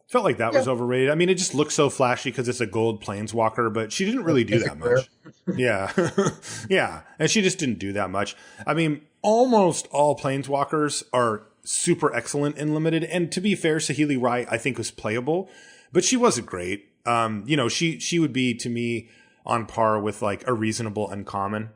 [SPEAKER 1] Felt like that was overrated. I mean, it just looks so flashy because it's a gold planeswalker, but she didn't really do that much. Yeah. Yeah. And she just didn't do that much. I mean, almost all planeswalkers are super excellent in limited. And to be fair, Saheeli Rai, I think, was playable, but she wasn't great. She would be, to me, on par with like a reasonable uncommon.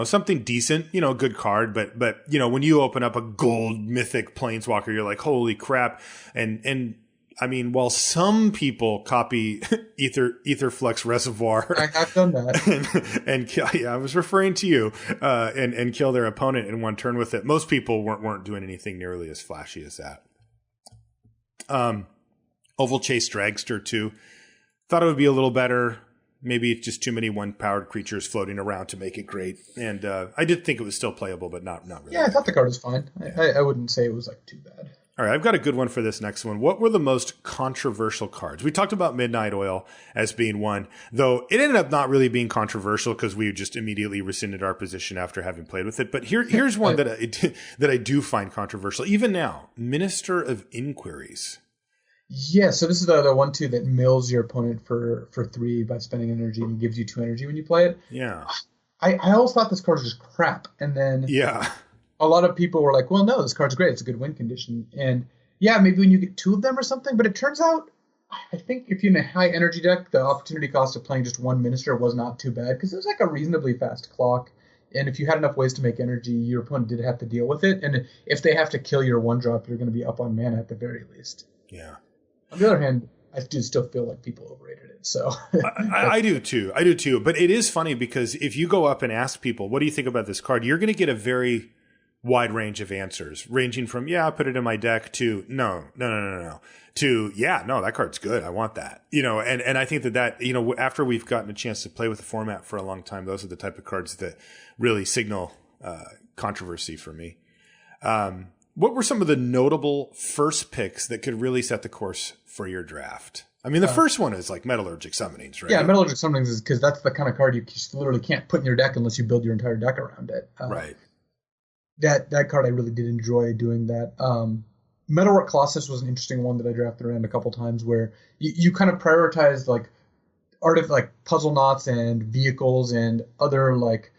[SPEAKER 1] Something decent, a good card, but when you open up a gold mythic planeswalker, you're like, holy crap. And I mean, while some people copy Etherflux Reservoir,
[SPEAKER 2] I've done that,
[SPEAKER 1] and I was referring to you, and kill their opponent in one turn with it. Most people weren't doing anything nearly as flashy as that. Oval Chase Dragster too. Thought it would be a little better. Maybe it's just too many one-powered creatures floating around to make it great. And I did think it was still playable, but not really.
[SPEAKER 2] Yeah, I thought the card was fine. I wouldn't say it was like too bad.
[SPEAKER 1] All right, I've got a good one for this next one. What were the most controversial cards? We talked about Midnight Oil as being one, though it ended up not really being controversial because we just immediately rescinded our position after having played with it. But here's one that I do find controversial. Even now, Minister of Inquiries.
[SPEAKER 2] Yeah, so this is the one, too, that mills your opponent for 3 by spending energy and gives you 2 energy when you play it.
[SPEAKER 1] Yeah.
[SPEAKER 2] I always thought this card was just crap. And then a lot of people were like, well, no, this card's great. It's a good win condition. And yeah, maybe when you get 2 of them or something. But it turns out, I think if you're in a high energy deck, the opportunity cost of playing just 1 Minister was not too bad because it was like a reasonably fast clock. And if you had enough ways to make energy, your opponent did have to deal with it. And if they have to kill your 1-drop, you're going to be up on mana at the very least.
[SPEAKER 1] Yeah.
[SPEAKER 2] On the other hand, I do still feel like people overrated it. So
[SPEAKER 1] I do too. But it is funny because if you go up and ask people, what do you think about this card? You're going to get a very wide range of answers, ranging from, yeah, I'll put it in my deck to no, to, yeah, no, that card's good. I want that. And I think that, after we've gotten a chance to play with the format for a long time, those are the type of cards that really signal controversy for me. What were some of the notable first picks that could really set the course for your draft? I mean, the first one is like Metallurgic Summonings, right?
[SPEAKER 2] Yeah, Metallurgic Summonings is because that's the kind of card you literally can't put in your deck unless you build your entire deck around it.
[SPEAKER 1] Right.
[SPEAKER 2] That card I really did enjoy doing that. Metalwork Colossus was an interesting one that I drafted around a couple times where you kind of prioritized like puzzle knots and vehicles and other like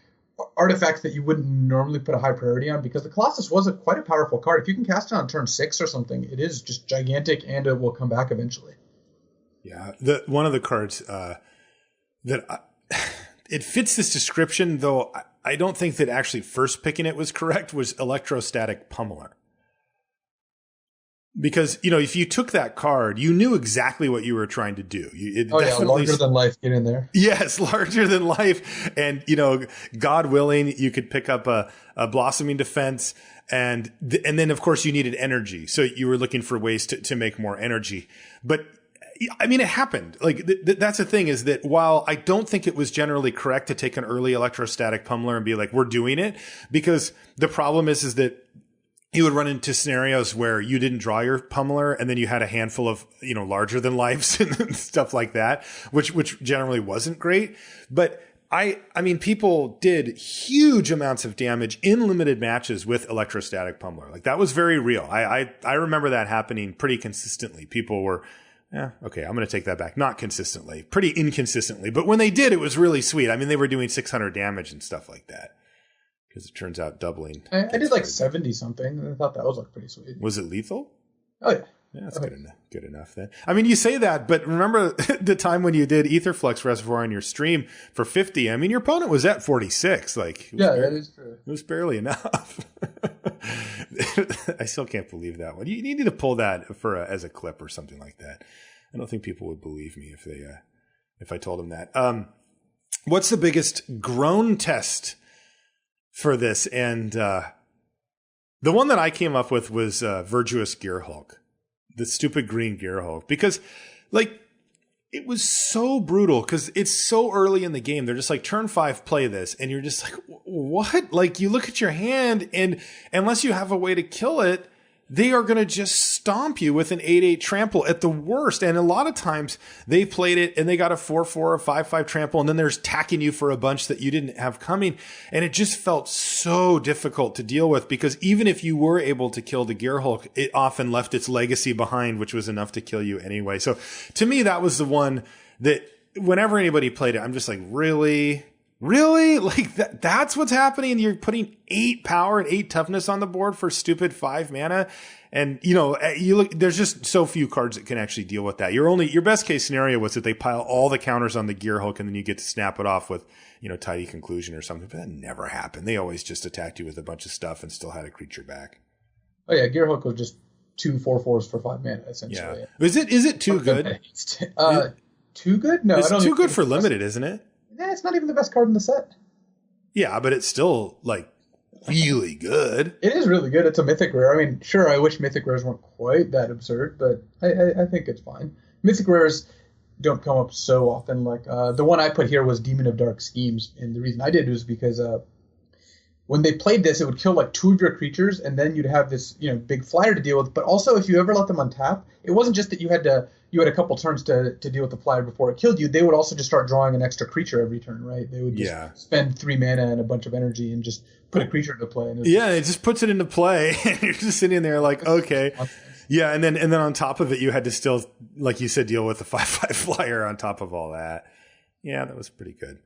[SPEAKER 2] artifacts that you wouldn't normally put a high priority on because the Colossus was quite a powerful card. If you can cast it on turn 6 or something, it is just gigantic and it will come back eventually.
[SPEAKER 1] Yeah, one of the cards it fits this description, though I don't think that actually first picking it was correct, was Electrostatic Pummeler. Because, if you took that card, you knew exactly what you were trying to do.
[SPEAKER 2] Larger than life, get in there.
[SPEAKER 1] Yes, larger than life. And, God willing, you could pick up a Blossoming Defense. And then, of course, you needed energy. So you were looking for ways to make more energy. But, I mean, it happened. Like, that's the thing is that while I don't think it was generally correct to take an early Electrostatic Pummeler and be like, we're doing it, because the problem is that you would run into scenarios where you didn't draw your pummeler and then you had a handful of, larger than lives and stuff like that, which generally wasn't great. But I mean, people did huge amounts of damage in limited matches with Electrostatic Pummeler. Like that was very real. I remember that happening pretty consistently. People were, okay, I'm going to take that back. Not consistently, pretty inconsistently. But when they did, it was really sweet. I mean, they were doing 600 damage and stuff like that. Because it turns out doubling.
[SPEAKER 2] I did like 70 something. I thought that was like pretty sweet.
[SPEAKER 1] Was it lethal?
[SPEAKER 2] Oh, yeah.
[SPEAKER 1] Yeah, that's good enough then. I mean, you say that, but remember the time when you did Etherflux Reservoir on your stream for 50? I mean, your opponent was at 46. Like,
[SPEAKER 2] that is true.
[SPEAKER 1] It was barely enough. I still can't believe that one. You need to pull that as a clip or something like that. I don't think people would believe me if I told them that. What's the biggest groan test for this? And the one that I came up with was Virtuous Gearhulk, the stupid green Gearhulk, because like it was so brutal because it's so early in the game. They're just like, turn 5, play this, and you're just like, what? Like you look at your hand, and unless you have a way to kill it, they are going to just stomp you with an 8/8 trample at the worst. And a lot of times they played it and they got a 4/4 or 5/5 trample, and then there's tacking you for a bunch that you didn't have coming. And it just felt so difficult to deal with, because even if you were able to kill the Gearhulk, it often left its legacy behind, which was enough to kill you anyway. So to me, that was the one that whenever anybody played it, I'm just like, really? Really? Like that's what's happening? You're putting 8 power and 8 toughness on the board for stupid 5 mana. And you look, there's just so few cards that can actually deal with that. Your best case scenario was that they pile all the counters on the Gearhulk and then you get to snap it off with, Tidy Conclusion or something. But that never happened. They always just attacked you with a bunch of stuff and still had a creature back.
[SPEAKER 2] Oh yeah, Gearhulk was just 2 4/4s for 5 mana essentially.
[SPEAKER 1] Yeah. Is it too good?
[SPEAKER 2] Too good? No,
[SPEAKER 1] it's too good for limited, isn't it?
[SPEAKER 2] Yeah, it's not even the best card in the set.
[SPEAKER 1] Yeah, but it's still like really good.
[SPEAKER 2] It is really good. It's a mythic rare. I mean, sure, I wish mythic rares weren't quite that absurd, but I think it's fine. Mythic rares don't come up so often. Like the one I put here was Demon of Dark Schemes, and the reason I did was because when they played this, it would kill like 2 of your creatures, and then you'd have this big flyer to deal with. But also, if you ever let them untap, it wasn't just that you had a couple turns to deal with the flyer before it killed you. They would also just start drawing an extra creature every turn, right? They would just spend 3 mana and a bunch of energy and just put a creature into play. And
[SPEAKER 1] it just puts it into play, and you're just sitting there like, okay. Yeah, and then on top of it, you had to still, like you said, deal with the 5/5 flyer on top of all that. Yeah, that was pretty good.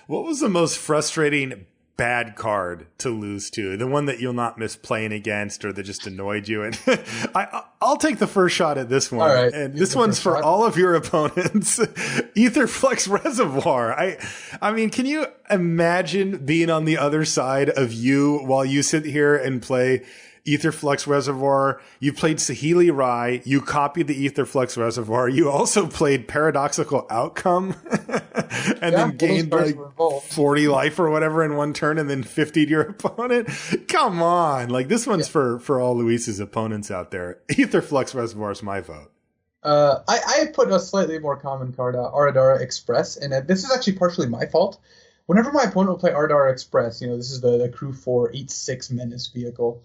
[SPEAKER 1] What was the most frustrating bad card to lose to? The one that you'll not miss playing against, or that just annoyed you? And I'll take the first shot at this one.
[SPEAKER 2] All right.
[SPEAKER 1] And this one's for all of your opponents. Aetherflux Reservoir. I mean, can you imagine being on the other side of you while you sit here and play Aetherflux Reservoir? You played Saheeli Rai. You copied the Aetherflux Reservoir. You also played Paradoxical Outcome and then gained like 40 life or whatever in one turn and then 50'd your opponent. Come on. Like this one's for all Luis's opponents out there. Aetherflux Reservoir is my vote.
[SPEAKER 2] I put a slightly more common card, Aradara Express, and this is actually partially my fault. Whenever my opponent will play Aradara Express, this is the crew 4 8/6 menace vehicle,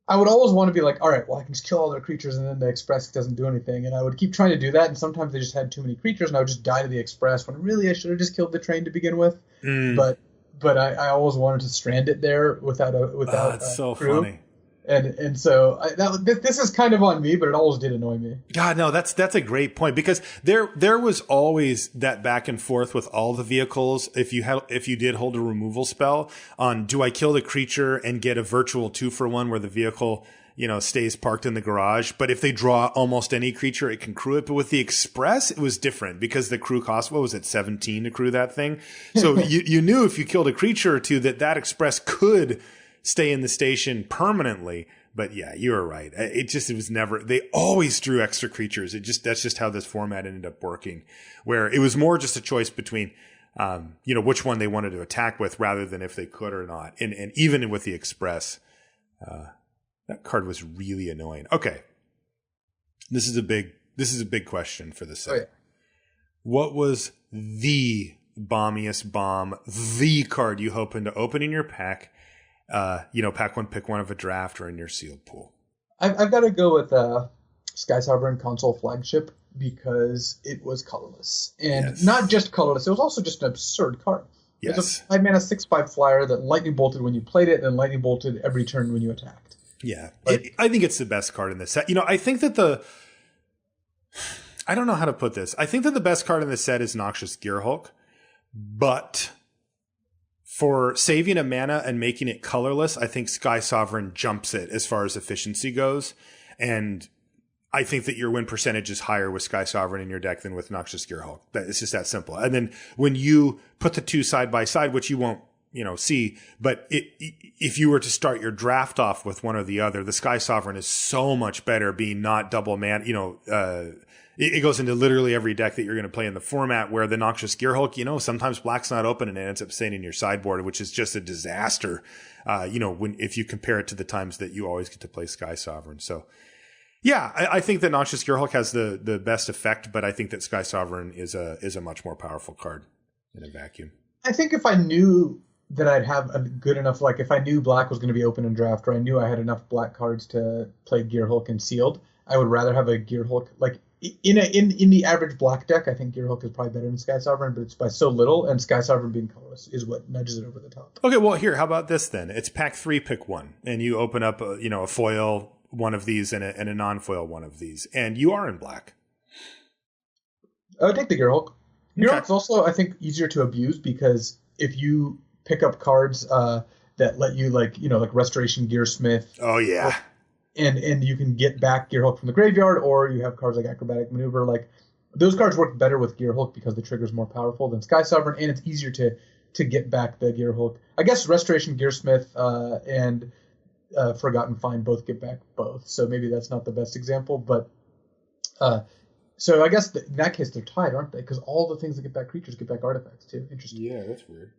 [SPEAKER 2] I would always want to be like, all right, well, I can just kill all their creatures, and then the Express doesn't do anything. And I would keep trying to do that, and sometimes they just had too many creatures, and I would just die to the Express, when really I should have just killed the train to begin with. But I always wanted to strand it there without
[SPEAKER 1] that's so
[SPEAKER 2] crew.
[SPEAKER 1] Funny.
[SPEAKER 2] And so this is kind of on me, but it always did annoy me.
[SPEAKER 1] God, no, that's a great point, because there was always that back and forth with all the vehicles. If you did hold a removal spell on, do I kill the creature and get a virtual 2-for-1 where the vehicle stays parked in the garage? But if they draw almost any creature, it can crew it. But with the Express, it was different, because the crew cost, what was it, 17 to crew that thing? So you knew if you killed a creature or two that Express could stay in the station permanently. But yeah, you were right. It was never, they always drew extra creatures. That's just how this format ended up working, where it was more just a choice between, which one they wanted to attack with rather than if they could or not. And even with the Express, that card was really annoying. Okay. This is a big question for the set.
[SPEAKER 2] Oh, yeah.
[SPEAKER 1] What was the bombiest bomb, the card you hoping to open in your pack? Pack one, pick one of a draft or in your sealed pool.
[SPEAKER 2] I've got to go with Sky Sovereign Console Flagship, because it was colorless. And not just colorless, it was also just an absurd card. Yes. It was a 5 mana 6/5 flyer that lightning bolted when you played it, and lightning bolted every turn when you attacked.
[SPEAKER 1] Yeah. I think it's the best card in the set. I think that I don't know how to put this. I think that the best card in the set is Noxious Gearhulk, but for saving a mana and making it colorless, I think Sky Sovereign jumps it as far as efficiency goes. And I think that your win percentage is higher with Sky Sovereign in your deck than with Noxious Gearhulk. It's just that simple. And then when you put the two side by side, which you won't, see, but if you were to start your draft off with one or the other, the Sky Sovereign is so much better, being not double man, it goes into literally every deck that you're going to play in the format, where the Noxious Gearhulk, sometimes black's not open and it ends up staying in your sideboard, which is just a disaster, if you compare it to the times that you always get to play Sky Sovereign. So, yeah, I think that Noxious Gearhulk has the best effect, but I think that Sky Sovereign is a much more powerful card in a vacuum.
[SPEAKER 2] I think if I knew that I'd have a good enough, like if I knew black was going to be open in draft, or I knew I had enough black cards to play Gearhulk and sealed, I would rather have a Gearhulk. Like in the average black deck, I think Gearhulk is probably better than Sky Sovereign, but it's by so little, and Sky Sovereign being colorless is what nudges it over the top.
[SPEAKER 1] Okay, well here, how about this then? It's pack 3, pick one, and you open up a foil one of these and a non-foil one of these, and you are in black.
[SPEAKER 2] I would take the Gearhulk. Gearhulk's also, I think, easier to abuse because if you pick up cards that let you like Restoration Gearsmith.
[SPEAKER 1] Oh yeah.
[SPEAKER 2] And you can get back Gearhulk from the graveyard, or you have cards like Acrobatic Maneuver. Like those cards work better with Gearhulk because the trigger is more powerful than Sky Sovereign, and it's easier to get back the Gearhulk. I guess Restoration Gearsmith and Forgotten Find both get back both, so maybe that's not the best example, but so I guess in that case they're tied, aren't they? Because all the things that get back creatures get back artifacts too. Interesting.
[SPEAKER 1] Yeah, that's weird.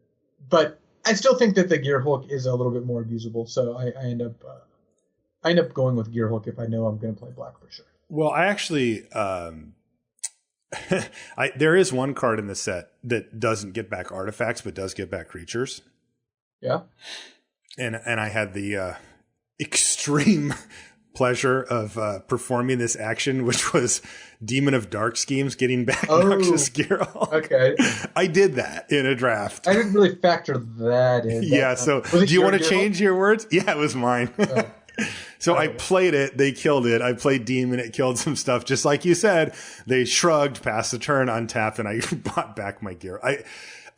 [SPEAKER 2] But I still think that the Gearhulk is a little bit more abusable, so I end up going with Gearhulk if I know I'm going to play black for sure.
[SPEAKER 1] Well, I actually there is one card in the set that doesn't get back artifacts but does get back creatures.
[SPEAKER 2] Yeah. And
[SPEAKER 1] I had the extreme pleasure of performing this action, which was Demon of Dark Schemes getting back Noxious Gearhulk.
[SPEAKER 2] Okay.
[SPEAKER 1] I did that in a draft.
[SPEAKER 2] I didn't really factor that in.
[SPEAKER 1] Yeah, so do you want to change your words? Yeah, it was mine. So I played it, they killed it. I played Demon, it killed some stuff. Just like you said, they shrugged, passed the turn, untapped, and I bought back my gear.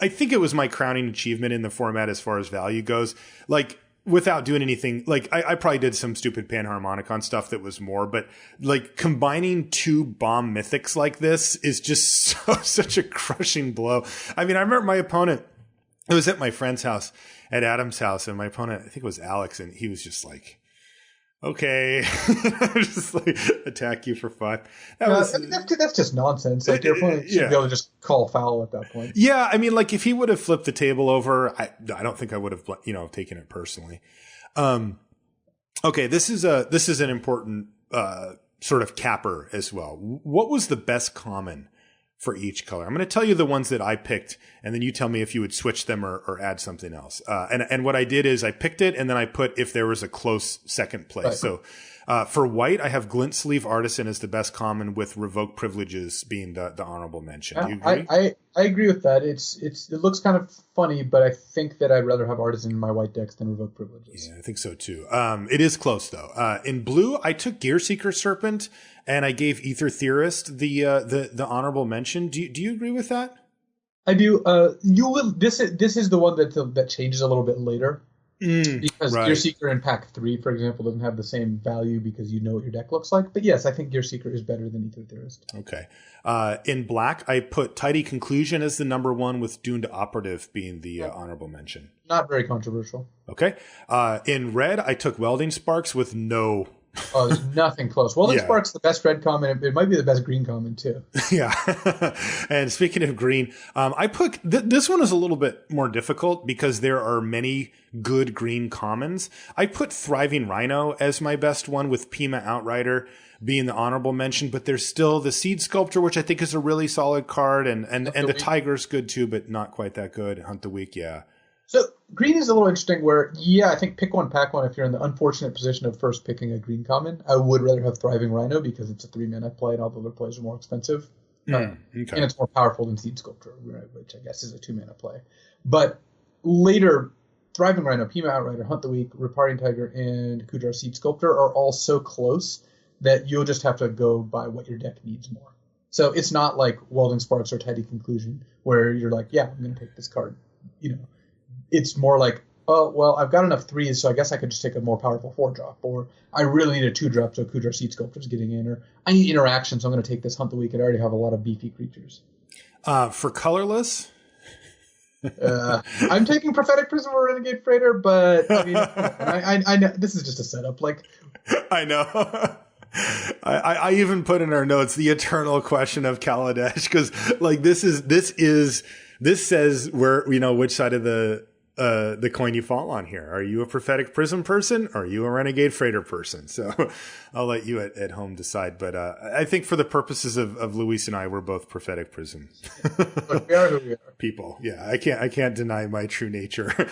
[SPEAKER 1] I think it was my crowning achievement in the format as far as value goes. Like, without doing anything, like I probably did some stupid Panharmonicon stuff that was more, but like combining two bomb mythics like this is just such a crushing blow. I mean, I remember my opponent, it was at my friend's house, at Adam's house, and my opponent, I think it was Alex, and he was just like, okay, just like attack you for 5.
[SPEAKER 2] That's just nonsense. Like your opponent should be able to just call foul at that point.
[SPEAKER 1] Yeah, I mean, like if he would have flipped the table over, I don't think I would have, taken it personally. Okay, this is an important sort of capper as well. What was the best common for each color? I'm going to tell you the ones that I picked, and then you tell me if you would switch them or add something else. And what I did is I picked it, and then I put if there was a close second place. Right. So for white, I have Glint Sleeve Artisan as the best common, with Revoke Privileges being the honorable mention. Do you agree?
[SPEAKER 2] I agree with that. It looks kind of funny, but I think that I'd rather have Artisan in my white decks than Revoke Privileges.
[SPEAKER 1] Yeah, I think so too. It is close though. In blue, I took Gearseeker Serpent, and I gave Ether Theorist the honorable mention. Do you agree with that?
[SPEAKER 2] I do. You will. This is the one that changes a little bit later. Because right. Gearseeker in pack 3, for example, doesn't have the same value because you know what your deck looks like. But yes, I think Gearseeker is better than Ether Theorist.
[SPEAKER 1] Okay. In black, I put Tidy Conclusion as the number 1, with Dune to Operative being the honorable mention.
[SPEAKER 2] Not very controversial.
[SPEAKER 1] Okay. In red, I took Welding Sparks with no...
[SPEAKER 2] Oh, there's nothing close. Welding Spark's the best red common. It might be the best green common, too.
[SPEAKER 1] Yeah. And speaking of green, I put... this one is a little bit more difficult because there are many good green commons. I put Thriving Rhino as my best one, with Pima Outrider being the honorable mention, but there's still the Seed Sculptor, which I think is a really solid card, and the Tiger's good, too, but not quite that good. Hunt the Weak, yeah.
[SPEAKER 2] So green is a little interesting where, I think pick one, pack one. If you're in the unfortunate position of first picking a green common, I would rather have Thriving Rhino because it's a 3-mana play and all the other plays are more expensive. Okay. And it's more powerful than Seed Sculptor, which I guess is a 2-mana play. But later, Thriving Rhino, Pima Outrider, Hunt the Weak, Reparting Tiger, and Kujar Seed Sculptor are all so close that you'll just have to go by what your deck needs more. So it's not like Welding Sparks or Tidy Conclusion where you're like, I'm going to take this card, It's more like, oh, well, I've got enough 3s, so I guess I could just take a more powerful 4-drop. Or I really need a 2-drop, so Kujar Seed Sculptor's getting in. Or I need interaction, so I'm going to take this Hunt the Weak. I already have a lot of beefy creatures.
[SPEAKER 1] For colorless?
[SPEAKER 2] I'm taking Prophetic Prism or Renegade Freighter, but I mean, I know this is just a setup. Like,
[SPEAKER 1] I know. I even put in our notes the eternal question of Kaladesh, because like this says where which side of the the coin you fall on here. Are you a Prophetic Prism person? Or are you a Renegade Freighter person? So I'll let you at home decide. But I think for the purposes of Luis and I, we're both Prophetic Prism
[SPEAKER 2] But we are who we are.
[SPEAKER 1] people. Yeah, I can't deny my true nature.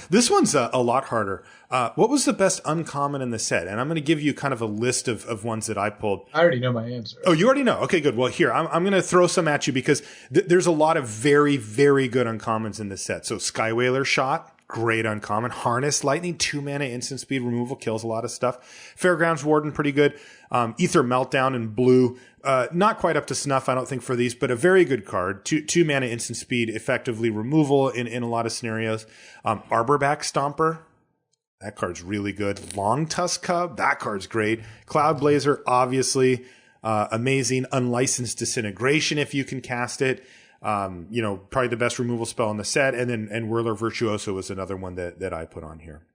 [SPEAKER 1] This one's a lot harder. What was the best uncommon in the set? And I'm going to give you kind of a list of ones that I pulled.
[SPEAKER 2] I already know my answer.
[SPEAKER 1] Oh, you already know? Okay, good. Well, here, I'm going to throw some at you because there's a lot of very, very good uncommons in this set. So Sky Whaler Shot, great uncommon. Harness Lightning, 2 mana, instant speed removal, kills a lot of stuff. Fairgrounds Warden, pretty good. Ether Meltdown in blue, not quite up to snuff, I don't think, for these, but a very good card. 2 mana, instant speed, effectively removal in a lot of scenarios. Arborback Stomper. That card's really good. Long Tusk Cub, that card's great. Cloud Blazer, obviously, amazing. Unlicensed Disintegration if you can cast it. Probably the best removal spell in the set. And Whirler Virtuoso was another one that I put on here.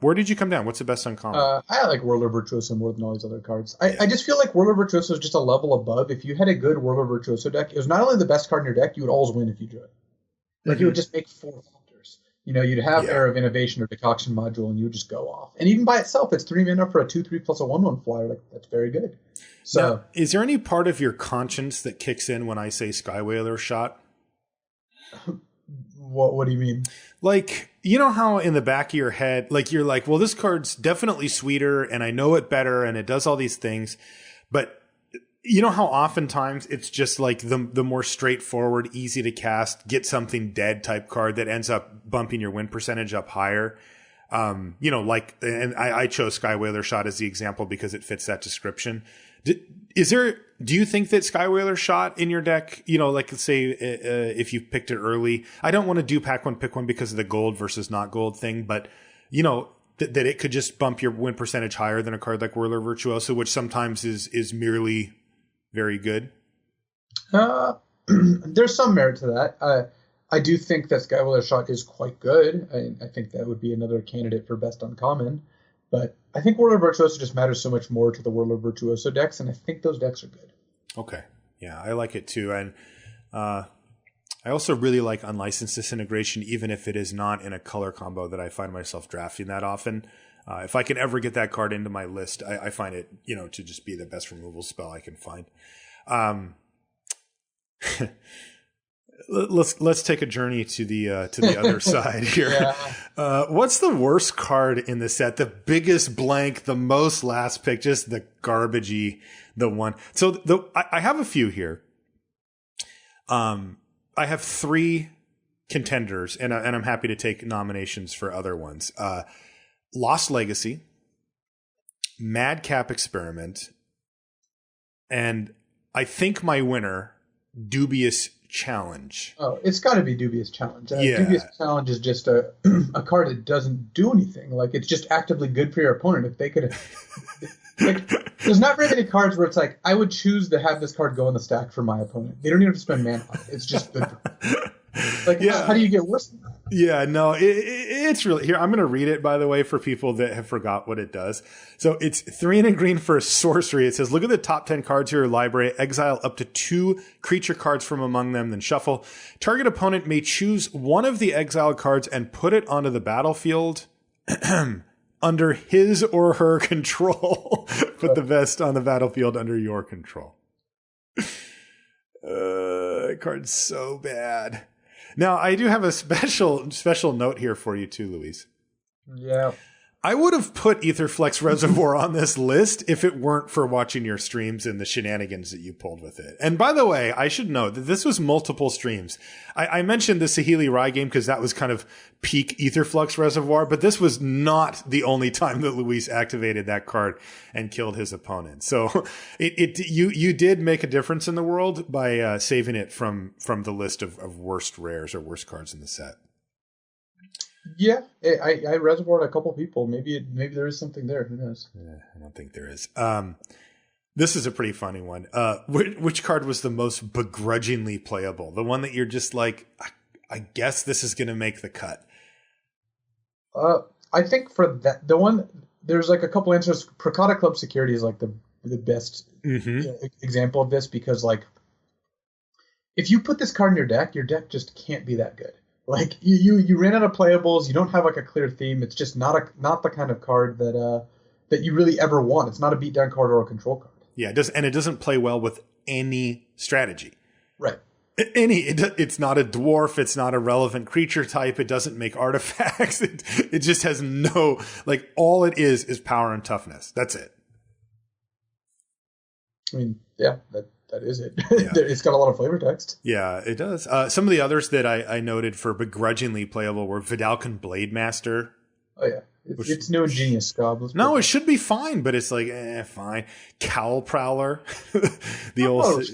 [SPEAKER 1] Where did you come down? What's the best uncommon?
[SPEAKER 2] I like Whirler Virtuoso more than all these other cards. I just feel like Whirler Virtuoso is just a level above. If you had a good Whirler Virtuoso deck, it was not only the best card in your deck, you would always win if you drew it. Like, you would just make 4 factors. You'd have Era of Innovation or Decoction Module, and you would just go off. And even by itself, it's 3 mana for a 2/3 plus a 1/1 flyer. Like, that's very good. So,
[SPEAKER 1] now, is there any part of your conscience that kicks in when I say Sky Whaler Shot?
[SPEAKER 2] What do you mean?
[SPEAKER 1] Like, you know how in the back of your head, like, you're like, well, this card's definitely sweeter, and I know it better, and it does all these things, but you know how oftentimes it's just like the more straightforward, easy to cast, get something dead type card that ends up bumping your win percentage up higher. And I chose Sky Whaler Shot as the example because it fits that description. Do you think that Sky Whaler Shot in your deck, like, let's say if you picked it early, I don't want to do pack one, pick one because of the gold versus not gold thing, but that it could just bump your win percentage higher than a card like Whirler Virtuoso, which sometimes is merely very good?
[SPEAKER 2] There's some merit to that. I do think that Sky Whaler Shot is quite good. I think that would be another candidate for best uncommon. But I think Whirler Virtuoso just matters so much more to the Whirler Virtuoso decks, and I think those decks are good.
[SPEAKER 1] Okay. Yeah, I like it too. And I also really like Unlicensed Disintegration, even if it is not in a color combo that I find myself drafting that often. If I can ever get that card into my list, I find it, to just be the best removal spell I can find. Let's take a journey to the other side here. Yeah. What's the worst card in the set? The biggest blank, the most last pick, just the garbagey, the one. So I have a few here. I have 3 contenders, and I'm happy to take nominations for other ones. Lost Legacy, Madcap Experiment, and I think my winner, Dubious Challenge.
[SPEAKER 2] Oh, it's got to be Dubious Challenge.
[SPEAKER 1] Yeah.
[SPEAKER 2] Dubious Challenge is just a card that doesn't do anything. Like, it's just actively good for your opponent. If they could, there's not very many cards where it's like, I would choose to have this card go in the stack for my opponent. They don't even have to spend mana on it. It's just good. How do you get worse than that?
[SPEAKER 1] Yeah, no, it's really here. I'm going to read it, by the way, for people that have forgot what it does. So it's 3 and a green for a sorcery. It says, look at the top 10 cards of your library, exile up to 2 creature cards from among them, then shuffle. Target opponent may choose one of the exiled cards and put it onto the battlefield under his or her control. Put the best on the battlefield under your control. Card's so bad. Now, I do have a special note here for you too, Luis.
[SPEAKER 2] Yeah.
[SPEAKER 1] I would have put Aetherflex Reservoir on this list if it weren't for watching your streams and the shenanigans that you pulled with it. And by the way, I should note that this was multiple streams. I mentioned the Saheeli Rai game because that was kind of peak Aetherflux Reservoir, but this was not the only time that Luis activated that card and killed his opponent. So you did make a difference in the world by saving it from the list of worst rares or worst cards in the set.
[SPEAKER 2] Yeah, I reservoired a couple people. Maybe there is something there. Who knows?
[SPEAKER 1] Yeah, I don't think there is. This is a pretty funny one. Which card was the most begrudgingly playable? The one that you're just like, I guess this is going to make the cut.
[SPEAKER 2] I think for that, the one, there's like a couple answers. Prakata Club Security is like the best example of this because, like, if you put this card in your deck just can't be that good. Like you ran out of playables. You don't have like a clear theme. It's just not the kind of card that you really ever want. It's not a beatdown card or a control card.
[SPEAKER 1] Yeah, it does, and it doesn't play well with any strategy.
[SPEAKER 2] Right.
[SPEAKER 1] It's not a dwarf. It's not a relevant creature type. It doesn't make artifacts. It just has no, like, all it is power and toughness. That's it.
[SPEAKER 2] I mean, yeah, that is it.
[SPEAKER 1] Yeah.
[SPEAKER 2] It's got a lot of flavor text.
[SPEAKER 1] Yeah, it does. Some of the others that I noted for begrudgingly playable were Vidalcan Blade Master.
[SPEAKER 2] Oh, yeah. It's no genius, Scott.
[SPEAKER 1] No, it should be fine, but it's like, fine. Cowl Prowler. The old...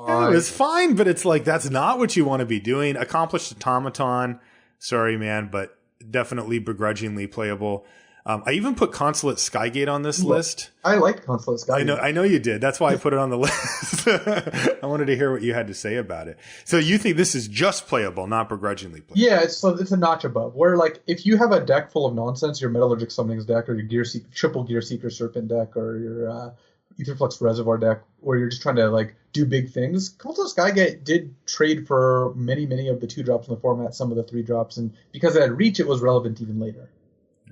[SPEAKER 1] Yeah, it was fine, but it's like, that's not what you want to be doing. Accomplished Automaton. Sorry, man, but definitely begrudgingly playable. I even put Consulate Skygate on this list.
[SPEAKER 2] I like Consulate Skygate.
[SPEAKER 1] I know you did. That's why I put it on the list. I wanted to hear what you had to say about it. So you think this is just playable, not begrudgingly playable?
[SPEAKER 2] Yeah, it's a notch above. Where, like, if you have a deck full of nonsense, your Metallurgic Summonings deck, or your Triple Gear Seeker Serpent deck, or your Etherflux Reservoir deck, where you're just trying to, like, do big things, Consulate Skygate did trade for many of the 2-drops in the format, some of the 3-drops, and because it had reach, it was relevant even later.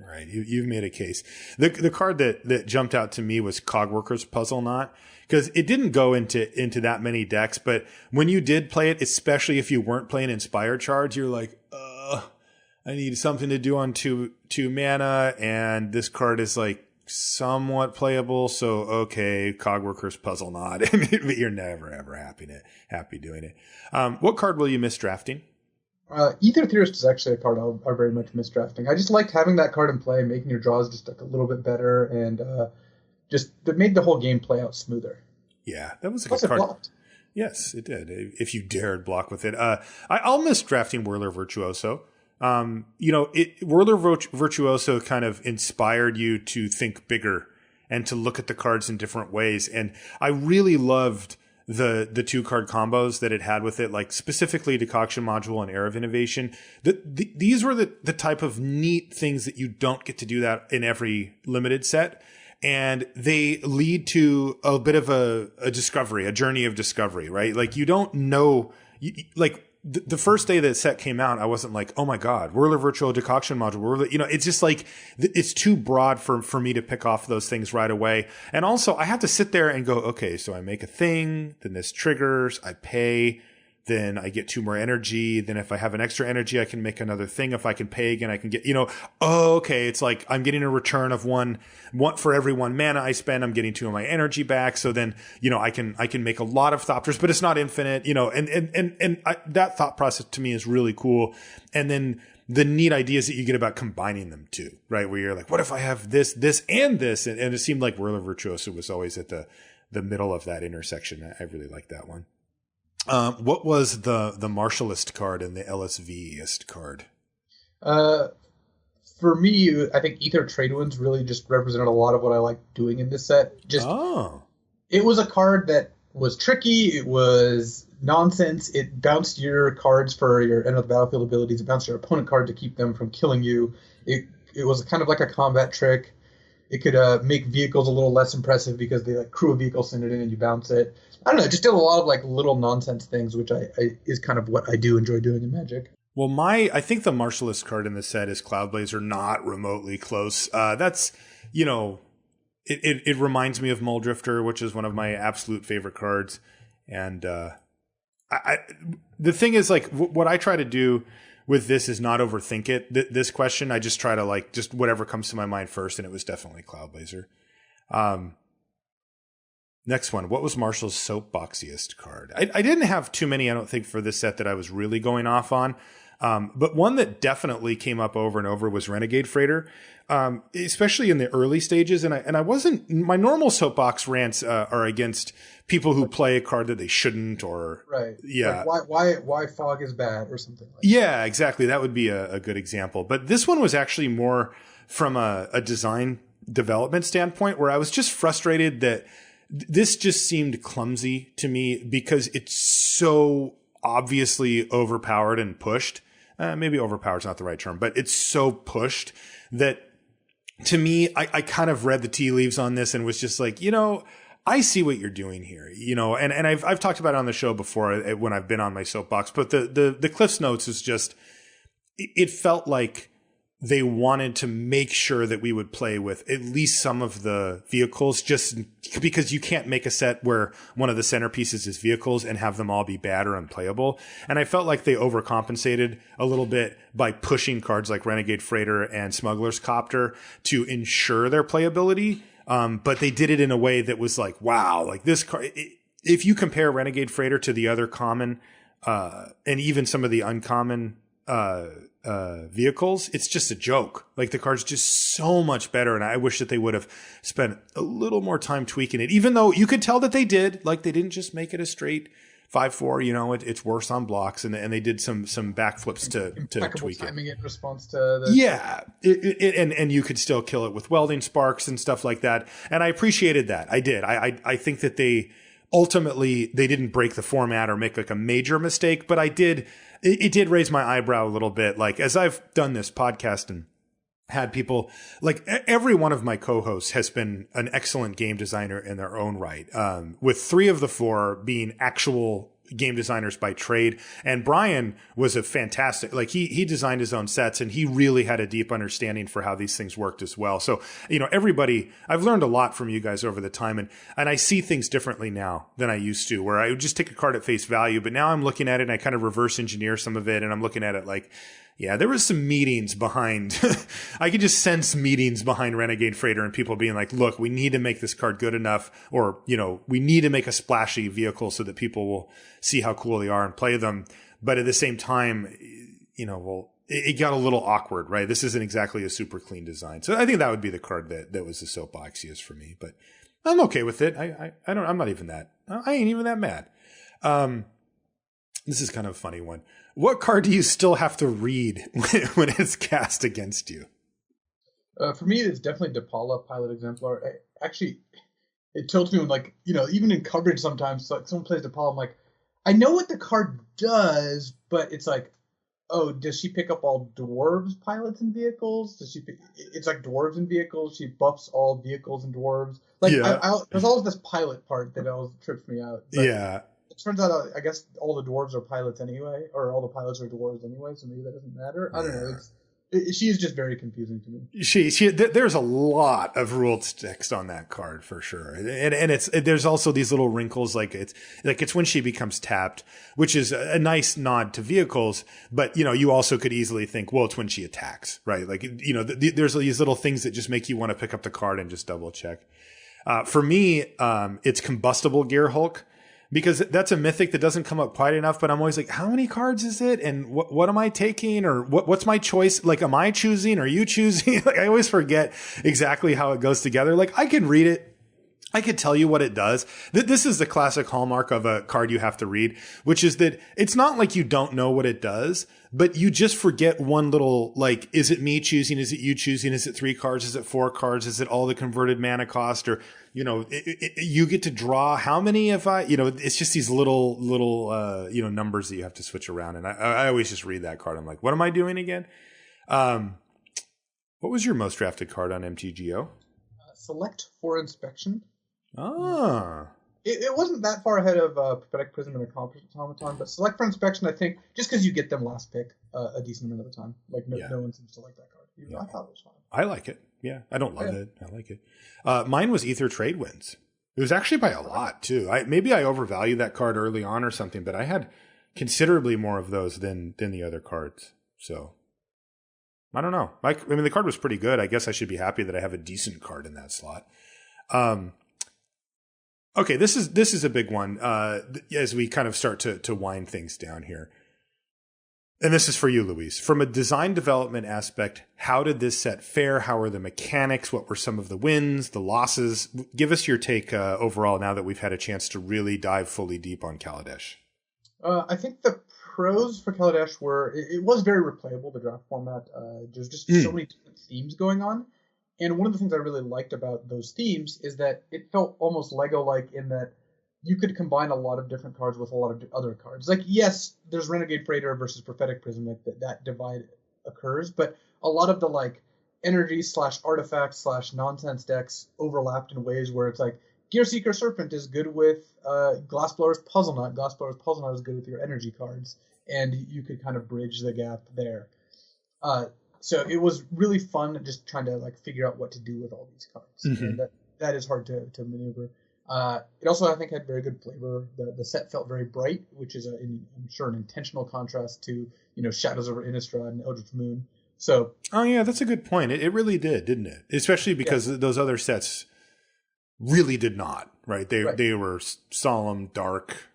[SPEAKER 1] Right, you've made a case. The card that jumped out to me was Cogworker's Puzzle Knot, because it didn't go into that many decks, but when you did play it, especially if you weren't playing Inspired Charge, you're like, I need something to do on two mana, and this card is like somewhat playable, so okay, Cogworker's Puzzle Knot, but you're never ever happy doing it. What card will you miss drafting?
[SPEAKER 2] Ether Theorist is actually a card I very much miss drafting. I just liked having that card in play, making your draws just like a little bit better, and just that made the whole game play out smoother.
[SPEAKER 1] Yeah, that was a
[SPEAKER 2] Plus
[SPEAKER 1] good card.
[SPEAKER 2] It blocked.
[SPEAKER 1] Yes, it did. If you dared block with it, I'll miss drafting Whirler Virtuoso. Whirler Virtuoso kind of inspired you to think bigger and to look at the cards in different ways, and I really loved the 2-card combos that it had with it, like specifically Decoction Module and Era of Innovation. These were the type of neat things that you don't get to do that in every limited set. And they lead to a bit of a discovery, a journey of discovery, right? Like, you don't know, the first day that set came out, I wasn't like, oh my God, Whirler Virtual Decoction Module. It's just like, it's too broad for me to pick off those things right away. And also I have to sit there and go, okay, so I make a thing, then this triggers, I pay, then I get 2 more energy. Then if I have an extra energy, I can make another thing. If I can pay again, I can get, okay, it's like I'm getting a return of one for every 1 mana I spend, I'm getting 2 of my energy back. So then, I can make a lot of Thopters, but it's not infinite, and that thought process to me is really cool. And then the neat ideas that you get about combining them too, right? Where you're like, what if I have this, and this? And it seemed like Whirler Virtuoso was always at the middle of that intersection. I really like that one. What was the Martialist card and the LSV-ist card?
[SPEAKER 2] For me, I think Ether Tradewinds really just represented a lot of what I like doing in this set. It was a card that was tricky. It was nonsense. It bounced your cards for your end of the battlefield abilities. It bounced your opponent card to keep them from killing you. It was kind of like a combat trick. It could make vehicles a little less impressive because they crew a vehicle, send it in, and you bounce it. I don't know, just did a lot of little nonsense things, which I is kind of what I do enjoy doing in Magic.
[SPEAKER 1] Well, I think the Martialist card in the set is Cloudblazer, not remotely close. That's, it reminds me of Muldrifter, which is one of my absolute favorite cards. And the thing is, what I try to do with this is not overthink it. This question, I just try to just whatever comes to my mind first, and it was definitely Cloudblazer. Next one. What was Marshall's soapboxiest card? I didn't have too many, I don't think, for this set that I was really going off on. But one that definitely came up over and over was Renegade Freighter, especially in the early stages. And I wasn't, my normal soapbox rants are against people who play a card that they shouldn't, or
[SPEAKER 2] right.
[SPEAKER 1] Yeah.
[SPEAKER 2] Why fog is bad or something like that.
[SPEAKER 1] Yeah, exactly. That would be a good example. But this one was actually more from a design development standpoint, where I was just frustrated that this just seemed clumsy to me because it's so obviously overpowered and pushed. Maybe overpowered is not the right term, but it's so pushed that to me, I kind of read the tea leaves on this and was just like, I see what you're doing here, and I've talked about it on the show before when I've been on my soapbox, but the Cliff's Notes is just, it felt like they wanted to make sure that we would play with at least some of the vehicles, just because you can't make a set where one of the centerpieces is vehicles and have them all be bad or unplayable. And I felt like they overcompensated a little bit by pushing cards like Renegade Freighter and Smuggler's Copter to ensure their playability. But they did it in a way that was like, wow, like this card. If you compare Renegade Freighter to the other common, and even some of the uncommon, vehicles, it's just a joke. Like the card's just so much better. And I wish that they would have spent a little more time tweaking it, even though you could tell that they did. Like they didn't just make it a straight 5/4, you know, it's worse on blocks, and they did some backflips to tweak
[SPEAKER 2] timing
[SPEAKER 1] it
[SPEAKER 2] in response to the
[SPEAKER 1] and you could still kill it with welding sparks and stuff like that. And I appreciated that. I did. I think that they ultimately they didn't break the format or make like a major mistake, but it did raise my eyebrow a little bit. Like as I've done this podcast and had people, like every one of my co-hosts has been an excellent game designer in their own right. With 3 of the 4 being actual game designers by trade. And Brian was a fantastic, like he designed his own sets, and he really had a deep understanding for how these things worked as well. So, you know, everybody, I've learned a lot from you guys over the time, and I see things differently now than I used to, where I would just take a card at face value, but now I'm looking at it and I kind of reverse engineer some of it, and I'm looking at it like, yeah, there was some meetings behind, I could just sense meetings behind Renegade Freighter and people being like, look, we need to make this card good enough, or, you know, we need to make a splashy vehicle so that people will see how cool they are and play them. But at the same time, you know, well, it got a little awkward, right? This isn't exactly a super clean design. So I think that would be the card that was the soapboxiest for me, but I'm okay with it. I'm not even that, I ain't even that mad. This is kind of a funny one. What card do you still have to read when it's cast against you?
[SPEAKER 2] For me, it's definitely DePaula, Pilot Exemplar. Actually, it tilts me when, like, you know, even in coverage sometimes, like someone plays DePaula, I'm like, I know what the card does, but it's like, oh, does she pick up all dwarves, pilots, and vehicles? It's like dwarves and vehicles. She buffs all vehicles and dwarves. Like, yeah. There's always this pilot part that always trips me out. But yeah. It turns out, I guess all the dwarves are pilots anyway, or all the pilots are dwarves anyway, so maybe that doesn't matter. I don't know. She is just very confusing to me.
[SPEAKER 1] There's a lot of ruled text on that card for sure, and there's also these little wrinkles, like it's when she becomes tapped, which is a nice nod to vehicles, but you know, you also could easily think, well, it's when she attacks, right? Like, you know, there's these little things that just make you want to pick up the card and just double check. For me, it's Combustible Gear Hulk. Because that's a mythic that doesn't come up quite enough, but I'm always like, how many cards is it? And what am I taking? Or what's my choice? Like, am I choosing? Are you choosing? Like, I always forget exactly how it goes together. Like, I can read it. I could tell you what it does. This is the classic hallmark of a card you have to read, which is that it's not like you don't know what it does, but you just forget one little, like, is it me choosing? Is it you choosing? Is it 3 cards? Is it 4 cards? Is it all the converted mana cost? Or, you know, you get to draw how many if you know, it's just these little, you know, numbers that you have to switch around. And I always just read that card. I'm like, what am I doing again? What was your most drafted card on MTGO?
[SPEAKER 2] Select for Inspection.
[SPEAKER 1] Ah.
[SPEAKER 2] It wasn't that far ahead of Prophetic Prism and Accomplished Automaton, but Select for Inspection, I think, just because you get them last pick a decent amount of the time. Like, no one seems to like that card. I thought it was fine.
[SPEAKER 1] I like it. Yeah, I don't love it. I like it. Mine was Ether Trade Winds. It was actually by a lot, too. Maybe I overvalued that card early on or something, but I had considerably more of those than the other cards. So, I don't know. I mean, the card was pretty good. I guess I should be happy that I have a decent card in that slot. Okay, this is a big one as we kind of start to wind things down here. And this is for you, Luis. From a design development aspect, how did this set fare? How are the mechanics? What were some of the wins, the losses? Give us your take overall now that we've had a chance to really dive fully deep on Kaladesh.
[SPEAKER 2] I think the pros for Kaladesh were, it was very replayable, the draft format. There's just so many different themes going on. And one of the things I really liked about those themes is that it felt almost Lego-like in that you could combine a lot of different cards with a lot of other cards. Like, yes, there's Renegade Freighter versus Prophetic Prism, like that divide occurs, but a lot of the, like, energy/artifact/nonsense decks overlapped in ways where it's like, Gearseeker Serpent is good with Glassblower's Puzzle Nut. Glassblower's Puzzle Nut is good with your energy cards, and you could kind of bridge the gap there. So it was really fun just trying to like figure out what to do with all these cards, and that is hard to maneuver. It also, I think, had very good flavor. The set felt very bright, which is, I'm sure, an intentional contrast to Shadows over Innistrad and Eldritch Moon. So,
[SPEAKER 1] oh yeah, that's a good point. It really did, didn't it? Especially because those other sets really did not. Right? They were solemn, dark.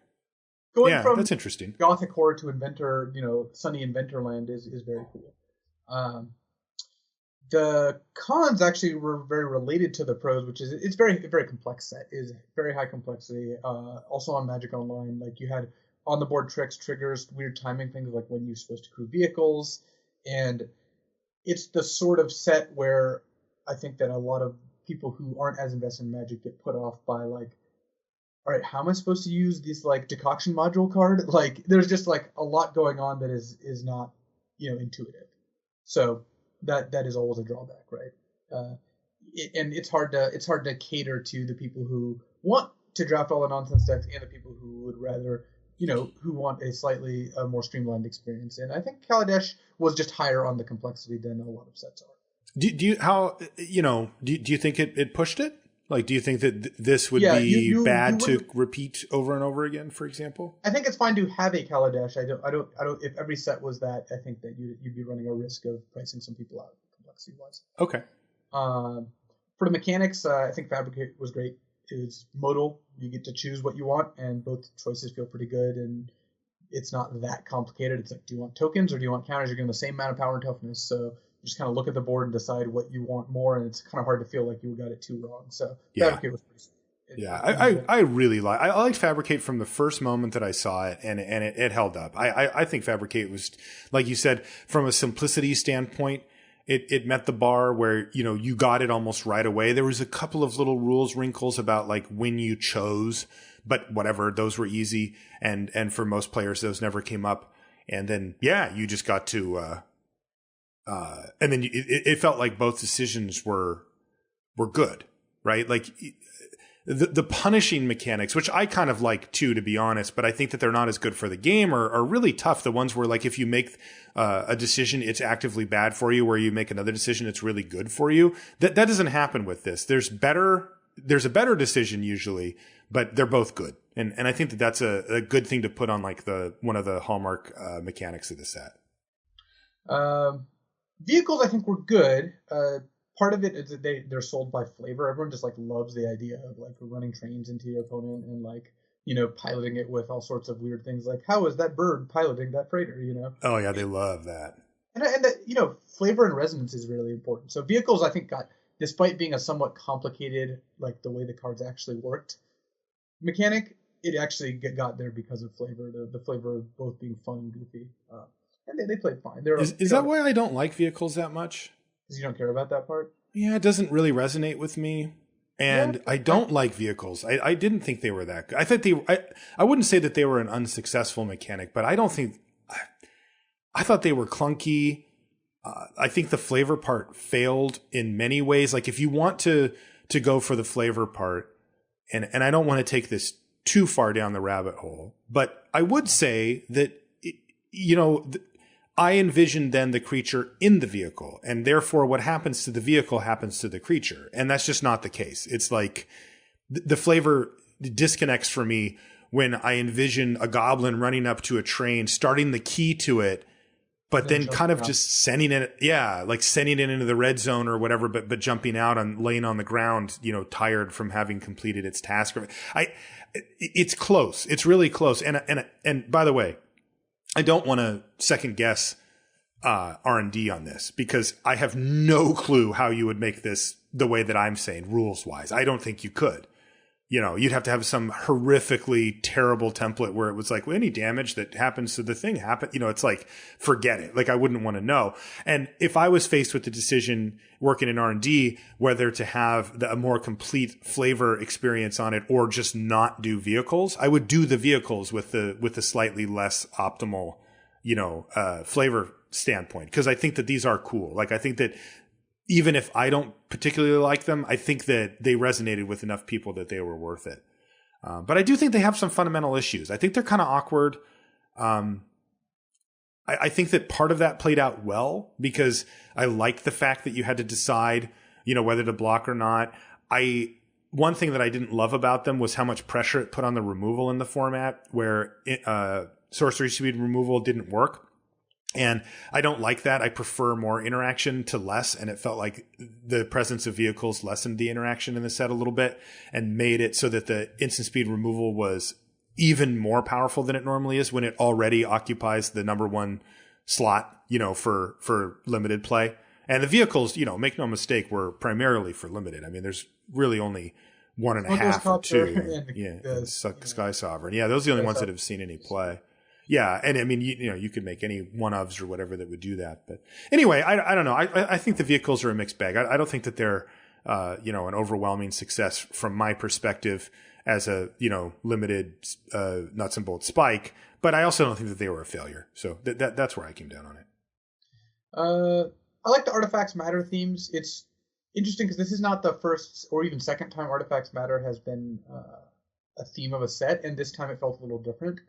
[SPEAKER 2] Going from
[SPEAKER 1] that's interesting.
[SPEAKER 2] Gothic horror to Inventor, sunny Inventorland is very cool. The cons actually were very related to the pros, which is it's very very complex set. It is very high complexity. Also on Magic Online, like you had on the board tricks, triggers, weird timing things like when you're supposed to crew vehicles, and it's the sort of set where I think that a lot of people who aren't as invested in Magic get put off by like, all right, how am I supposed to use this like Decoction Module card? Like there's just like a lot going on that is not intuitive. So that is always a drawback, right? And it's hard to cater to the people who want to draft all the nonsense decks and the people who would rather, who want a slightly more streamlined experience. And I think Kaladesh was just higher on the complexity than a lot of sets are.
[SPEAKER 1] Do you think it pushed it? Like, do you think that this would be bad to repeat over and over again, for example?
[SPEAKER 2] I think it's fine to have a Kaladesh. I don't. If every set was that, I think that you'd be running a risk of pricing some people out complexity-wise.
[SPEAKER 1] Okay.
[SPEAKER 2] For the mechanics, I think Fabricate was great. It's modal. You get to choose what you want, and both choices feel pretty good. And it's not that complicated. It's like, do you want tokens or do you want counters? You're getting the same amount of power and toughness, so you just kind of look at the board and decide what you want more, and it's kind of hard to feel like you got it too wrong. So Fabricate was pretty sweet.
[SPEAKER 1] I really I liked Fabricate from the first moment that I saw it, and it held up. I think Fabricate was, like you said, from a simplicity standpoint, it met the bar where you got it almost right away. There was a couple of little rules wrinkles about like when you chose, but whatever, those were easy, and for most players those never came up. And then you just got to. And then it felt like both decisions were good, right? Like the punishing mechanics, which I kind of like too, to be honest, but I think that they're not as good for the game, are really tough. The ones where like if you make a decision, it's actively bad for you, where you make another decision, it's really good for you. That doesn't happen with this. There's a better decision usually, but they're both good. And I think that that's a good thing to put on like one of the hallmark mechanics of the set.
[SPEAKER 2] Vehicles, I think, were good. Part of it is that they're sold by flavor. Everyone just like loves the idea of like running trains into your opponent and like piloting it with all sorts of weird things, like how is that bird piloting that freighter?
[SPEAKER 1] Oh yeah, they love that.
[SPEAKER 2] And that flavor and resonance is really important. So vehicles, I think, got, despite being a somewhat complicated, like the way the cards actually worked mechanic, it actually got there because of flavor. The flavor of both being fun and goofy. And they played fine.
[SPEAKER 1] Is that why I don't like vehicles that much?
[SPEAKER 2] Because you don't care about that part?
[SPEAKER 1] Yeah, it doesn't really resonate with me. And I don't like vehicles. I didn't think they were that good. I think I wouldn't say that they were an unsuccessful mechanic, but I don't think... I thought they were clunky. I think the flavor part failed in many ways. Like if you want to go for the flavor part, and I don't want to take this too far down the rabbit hole, but I would say that, I envision then the creature in the vehicle, and therefore what happens to the vehicle happens to the creature. And that's just not the case. It's like the flavor disconnects for me when I envision a goblin running up to a train, starting the key to it, but then kind of just sending it, sending it into the red zone or whatever, but jumping out and laying on the ground, tired from having completed its task. It's close. It's really close. And by the way, I don't want to second guess R&D on this, because I have no clue how you would make this the way that I'm saying rules wise. I don't think you could. You'd have to have some horrifically terrible template where it was like, well, any damage that happens to the thing happen. It's like, forget it. Like I wouldn't want to know. And if I was faced with the decision working in R&D, whether to have a more complete flavor experience on it or just not do vehicles, I would do the vehicles with the slightly less optimal, flavor standpoint. Cause I think that these are cool. Like I think that even if I don't particularly like them, I think that they resonated with enough people that they were worth it. But I do think they have some fundamental issues. I think they're kind of awkward. I think that part of that played out well because I liked the fact that you had to decide, whether to block or not. One thing that I didn't love about them was how much pressure it put on the removal in the format where sorcery speed removal didn't work. And I don't like that. I prefer more interaction to less. And it felt like the presence of vehicles lessened the interaction in the set a little bit and made it so that the instant speed removal was even more powerful than it normally is when it already occupies the number one slot, for limited play. And the vehicles, make no mistake, were primarily for limited. I mean, there's really only 1.5 or 2. Sky Sovereign. Yeah, those are the only ones that have seen any play. Yeah, and I mean, you could make any one-ofs or whatever that would do that. But anyway, I don't know. I think the vehicles are a mixed bag. I don't think that they're, an overwhelming success from my perspective as a, limited nuts and bolts spike. But I also don't think that they were a failure. So that's where I came down on it.
[SPEAKER 2] I like the Artifacts Matter themes. It's interesting because this is not the first or even second time Artifacts Matter has been a theme of a set, and this time it felt a little different.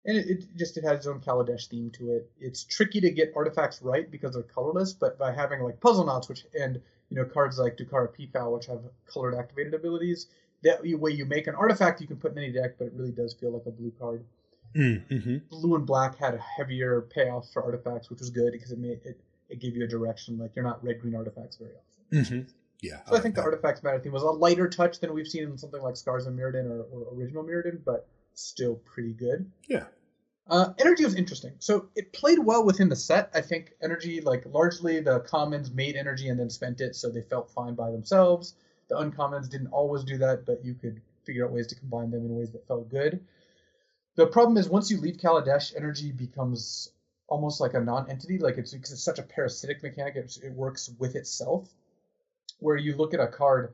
[SPEAKER 2] And it had its own Kaladesh theme to it. It's tricky to get artifacts right because they're colorless, but by having like Puzzle Knots, and cards like Dukara Peafowl, which have colored activated abilities, that way you make an artifact you can put in any deck, but it really does feel like a blue card.
[SPEAKER 1] Mm-hmm.
[SPEAKER 2] Blue and black had a heavier payoff for artifacts, which was good because it gave you a direction. Like you're not red-green artifacts very often.
[SPEAKER 1] Mm-hmm. Yeah.
[SPEAKER 2] So I think the Artifacts Matter theme was a lighter touch than we've seen in something like Scars of Mirrodin or Original Mirrodin, but still pretty good.
[SPEAKER 1] Yeah.
[SPEAKER 2] Energy was interesting. So it played well within the set. I think Energy, largely the commons made Energy and then spent it, so they felt fine by themselves. The uncommons didn't always do that, but you could figure out ways to combine them in ways that felt good. The problem is once you leave Kaladesh, Energy becomes almost like a non-entity. Because it's such a parasitic mechanic, it works with itself. Where you look at a card,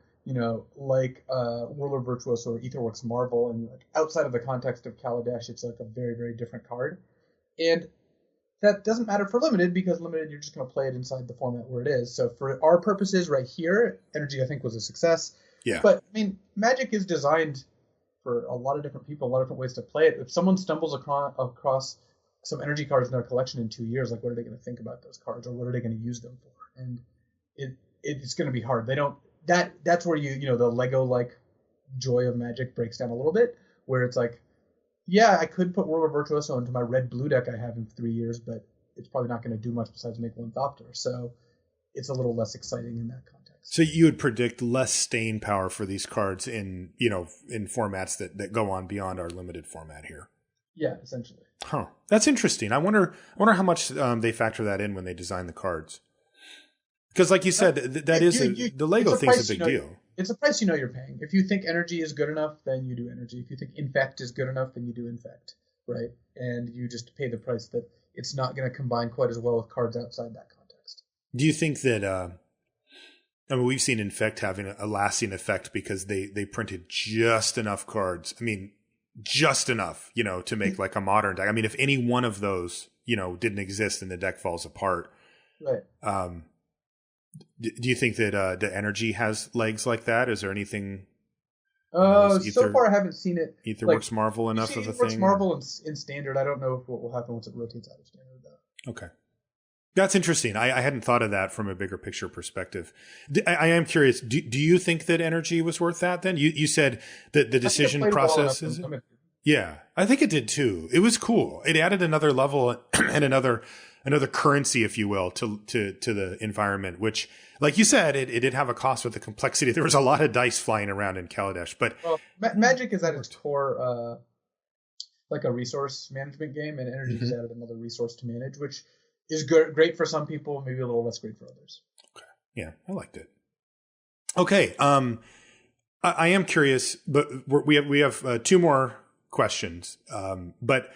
[SPEAKER 2] like Whirler Virtuous or Aetherworks Marvel, and outside of the context of Kaladesh, it's like a very, very different card. And that doesn't matter for Limited, because Limited, you're just going to play it inside the format where it is. So for our purposes right here, Energy, I think, was a success.
[SPEAKER 1] Yeah.
[SPEAKER 2] But, Magic is designed for a lot of different people, a lot of different ways to play it. If someone stumbles across some Energy cards in their collection in 2 years, what are they going to think about those cards, or what are they going to use them for? And it's going to be hard. That's where the Lego-like joy of Magic breaks down a little bit, where it's like, yeah, I could put Whirler Virtuoso into my red-blue deck I have in 3 years, but it's probably not going to do much besides make one Thopter. So it's a little less exciting in that context.
[SPEAKER 1] So you would predict less staying power for these cards in formats that go on beyond our limited format here.
[SPEAKER 2] Yeah, essentially.
[SPEAKER 1] Huh. That's interesting. I wonder how much they factor that in when they design the cards. Because, like you said, the Lego thing's a big deal.
[SPEAKER 2] It's a price you're paying. If you think Energy is good enough, then you do Energy. If you think Infect is good enough, then you do Infect, right? And you just pay the price that it's not going to combine quite as well with cards outside that context.
[SPEAKER 1] Do you think that? We've seen Infect having a lasting effect because they printed just enough cards. Just enough, to make like a modern deck. If any one of those, didn't exist, and the deck falls apart.
[SPEAKER 2] Right.
[SPEAKER 1] Do you think that the Energy has legs like that? Is there anything?
[SPEAKER 2] So far I haven't seen it.
[SPEAKER 1] Aetherworks Marvel enough of a thing?
[SPEAKER 2] Aetherworks Marvel in Standard. I don't know what will happen once it rotates out of Standard, though.
[SPEAKER 1] Okay. That's interesting. I hadn't thought of that from a bigger picture perspective. I am curious. Do you think that Energy was worth that then? You said that the decision process is... Yeah, I think it did too. It was cool. It added another level and another currency, if you will, to the environment, which, like you said, it did have a cost with the complexity. There was a lot of dice flying around in Kaladesh, but
[SPEAKER 2] Magic is at its core like a resource management game, and Energy has added another resource to manage, which is great for some people, maybe a little less great for others.
[SPEAKER 1] Okay, yeah, I liked it. Okay, I am curious, but we have 2 more questions, but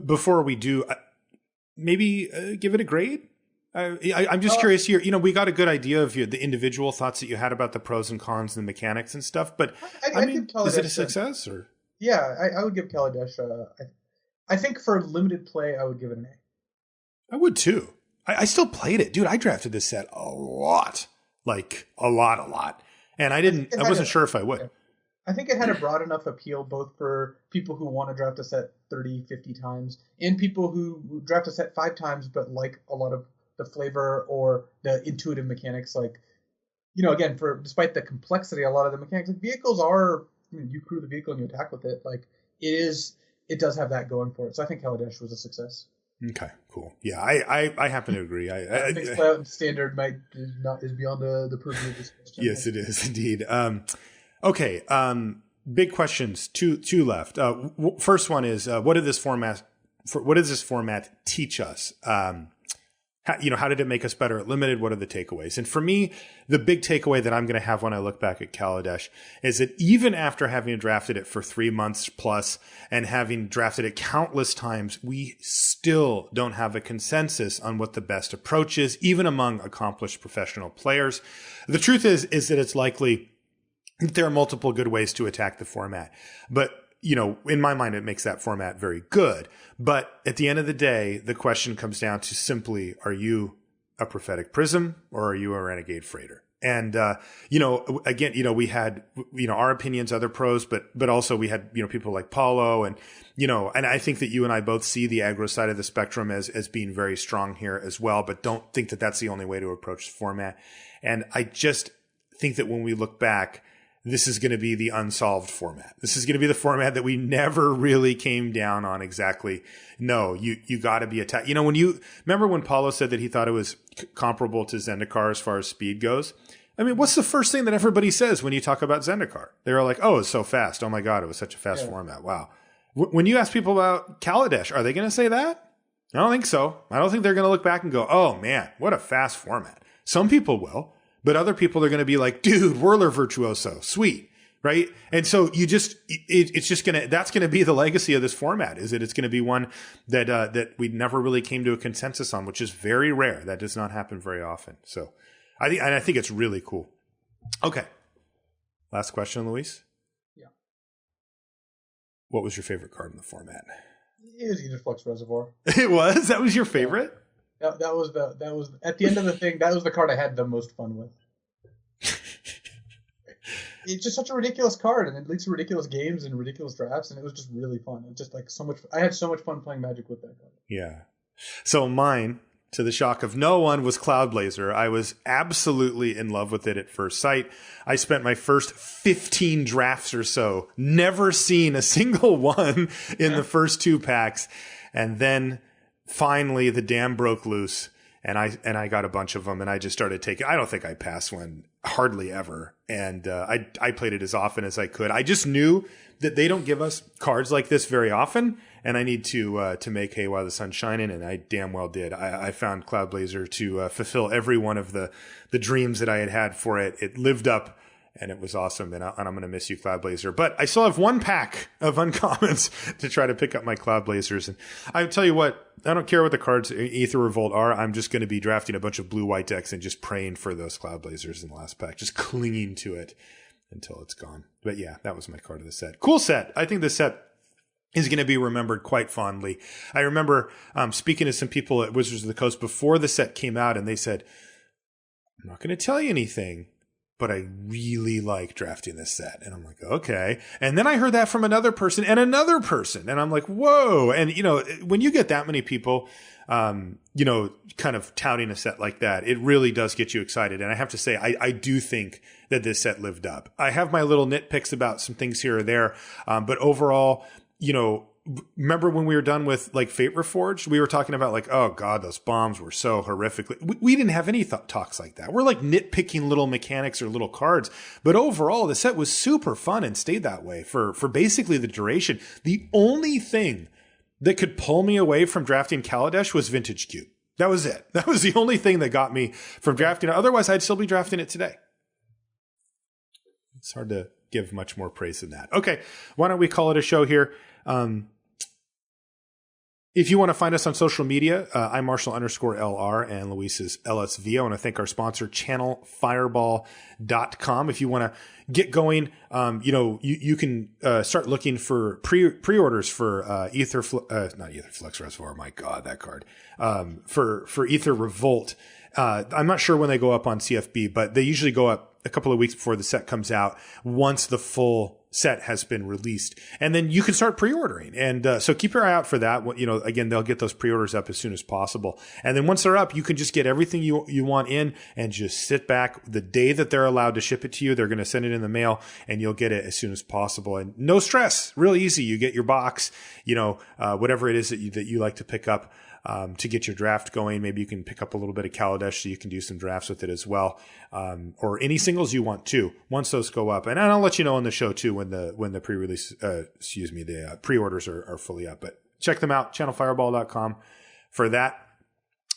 [SPEAKER 1] before we do. Maybe give it a grade. I'm just curious here. We got a good idea of the individual thoughts that you had about the pros and cons and the mechanics and stuff. But is it a success? Or
[SPEAKER 2] yeah, I would give Kaladesh. I think for limited play, I would give it an A.
[SPEAKER 1] I would too. I still played it, dude. I drafted this set a lot, like a lot, and I wasn't sure if I would.
[SPEAKER 2] I think it had a broad enough appeal both for people who want to draft a set 30, 50 times and people who draft a set 5 times but like a lot of the flavor or the intuitive mechanics. Like, again, despite the complexity, a lot of the mechanics, like vehicles are, you crew the vehicle and you attack with it. Like, it does have that going for it. So I think Kaladesh was a success.
[SPEAKER 1] Okay, cool. Yeah, I happen to agree.
[SPEAKER 2] I think Cloud Standard is beyond the purview of this question.
[SPEAKER 1] Yes, it is indeed. Okay, big questions. Two left. First one is what did this format teach us? How did it make us better at limited? What are the takeaways? And for me, the big takeaway that I'm going to have when I look back at Kaladesh is that even after having drafted it for 3 months plus and having drafted it countless times, we still don't have a consensus on what the best approach is, even among accomplished professional players. The truth is that it's likely that there are multiple good ways to attack the format, but in my mind, it makes that format very good. But at the end of the day, the question comes down to simply, are you a prophetic prism or are you a renegade freighter? And, again, we had, our opinions, other pros, but also we had, people like Paulo and I think that you and I both see the aggro side of the spectrum as being very strong here as well, but don't think that that's the only way to approach the format. And I just think that when we look back, this is going to be the unsolved format. This is going to be the format that we never really came down on exactly. No, you got to be attacked. Remember when Paulo said that he thought it was comparable to Zendikar as far as speed goes? I mean, what's the first thing that everybody says when you talk about Zendikar? They're like, oh, it's so fast. Oh my God, it was such a fast format. Wow. When you ask people about Kaladesh, are they going to say that? I don't think so. I don't think they're going to look back and go, oh man, what a fast format. Some people will. But other people are going to be like, dude, Whirler Virtuoso, sweet, right? And so that's going to be the legacy of this format, is that it's going to be one that we never really came to a consensus on, which is very rare. That does not happen very often. So I think it's really cool. Okay. Last question, Luis.
[SPEAKER 2] Yeah.
[SPEAKER 1] What was your favorite card in the format?
[SPEAKER 2] It was Aether Flux Reservoir.
[SPEAKER 1] It was? That was your favorite?
[SPEAKER 2] Yeah. That was at the end of the thing. That was the card I had the most fun with. It's just such a ridiculous card, and it leads to ridiculous games and ridiculous drafts, and it was just really fun. It just so much. I had so much fun playing Magic with that card.
[SPEAKER 1] Yeah. So mine, to the shock of no one, was Cloudblazer. I was absolutely in love with it at first sight. I spent my first 15 drafts or so, never seen a single one in the first 2 packs, and then finally the dam broke loose and I got a bunch of them and I just started taking, I don't think I passed one hardly ever. And, I played it as often as I could. I just knew that they don't give us cards like this very often. And I need to make hay while the sun's shining. And I damn well did. I found Cloudblazer to, fulfill every one of the dreams that I had for it. It lived up. And it was awesome, and I'm going to miss you, Cloudblazer. But I still have 1 pack of uncommons to try to pick up my Cloudblazers. And I tell you what, I don't care what the cards Aether Revolt are. I'm just going to be drafting a bunch of blue-white decks and just praying for those Cloudblazers in the last pack, just clinging to it until it's gone. But yeah, that was my card of the set. Cool set. I think the set is going to be remembered quite fondly. I remember speaking to some people at Wizards of the Coast before the set came out, and they said, I'm not going to tell you anything, but I really like drafting this set. And I'm like, okay. And then I heard that from another person and another person. And I'm like, whoa. And, when you get that many people, kind of touting a set like that, it really does get you excited. And I have to say, I do think that this set lived up. I have my little nitpicks about some things here or there. But overall, remember when we were done with like Fate Reforged, we were talking about like, oh God, those bombs were so horrifically. We didn't have any talks like that. We're like nitpicking little mechanics or little cards, but overall the set was super fun and stayed that way for basically the duration. The only thing that could pull me away from drafting Kaladesh was Vintage Cube. That was it. That was the only thing that got me from drafting it. Otherwise, I'd still be drafting it today. It's hard to give much more praise than that. Okay, why don't we call it a show here? If you want to find us on social media, I'm Marshall_LR and Luis is LSV. I want to thank our sponsor, channelfireball.com. If you want to get going, you can start looking for pre-orders for not Aether Flux Reservoir. My God, that card. For Aether Revolt. I'm not sure when they go up on CFB, but they usually go up a couple of weeks before the set comes out, once the full set has been released. And then you can start pre-ordering. And so keep your eye out for that. Again, they'll get those pre-orders up as soon as possible. And then once they're up, you can just get everything you want in and just sit back. The day that they're allowed to ship it to you, they're going to send it in the mail and you'll get it as soon as possible. And no stress, real easy. You get your box, whatever it is that you like to pick up. To get your draft going. Maybe you can pick up a little bit of Kaladesh so you can do some drafts with it as well. Or any singles you want too, once those go up. And I'll let you know on the show too when the pre-release, the pre-orders are fully up. But check them out, channelfireball.com for that.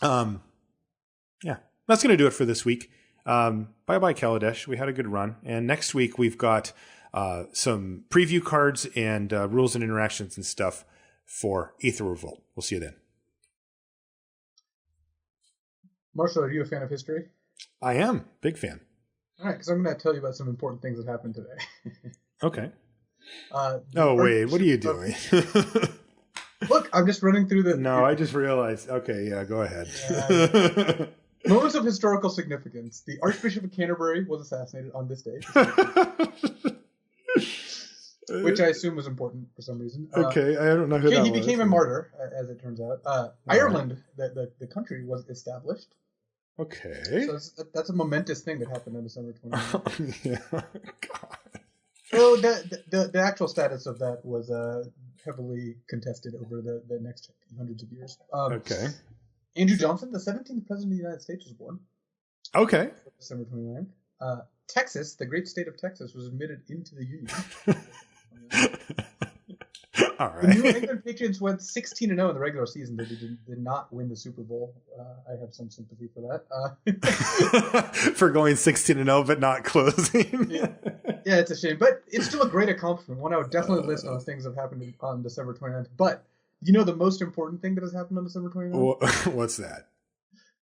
[SPEAKER 1] That's going to do it for this week. Bye-bye, Kaladesh. We had a good run. And next week we've got some preview cards and rules and interactions and stuff for Aether Revolt. We'll see you then.
[SPEAKER 2] Marshall, are you a fan of history?
[SPEAKER 1] I am. Big fan.
[SPEAKER 2] All right, because I'm going to tell you about some important things that happened today.
[SPEAKER 1] Okay. Wait. What are you doing?
[SPEAKER 2] Look, I'm just running through the...
[SPEAKER 1] No, I just realized. Okay, yeah, go ahead.
[SPEAKER 2] Moments of historical significance. The Archbishop of Canterbury was assassinated on this day. Which I assume was important for some reason.
[SPEAKER 1] Okay, I don't know who that was.
[SPEAKER 2] He became a martyr, as it turns out. Ireland, the country, was established.
[SPEAKER 1] Okay.
[SPEAKER 2] So that's a momentous thing that happened on December 29th.
[SPEAKER 1] Yeah, God.
[SPEAKER 2] So the actual status of that was heavily contested over the next hundreds of years.
[SPEAKER 1] Okay.
[SPEAKER 2] Andrew Johnson, the 17th President of the United States, was born.
[SPEAKER 1] Okay.
[SPEAKER 2] December 29th. Texas, the great state of Texas, was admitted into the Union.
[SPEAKER 1] All right.
[SPEAKER 2] The New England Patriots went 16-0 in the regular season. They did not win the Super Bowl. I have some sympathy for that.
[SPEAKER 1] For going 16-0 but not closing.
[SPEAKER 2] Yeah, it's a shame. But it's still a great accomplishment. One I would definitely list on things that happened on December 29th. But the most important thing that has happened on December 29th?
[SPEAKER 1] What's that?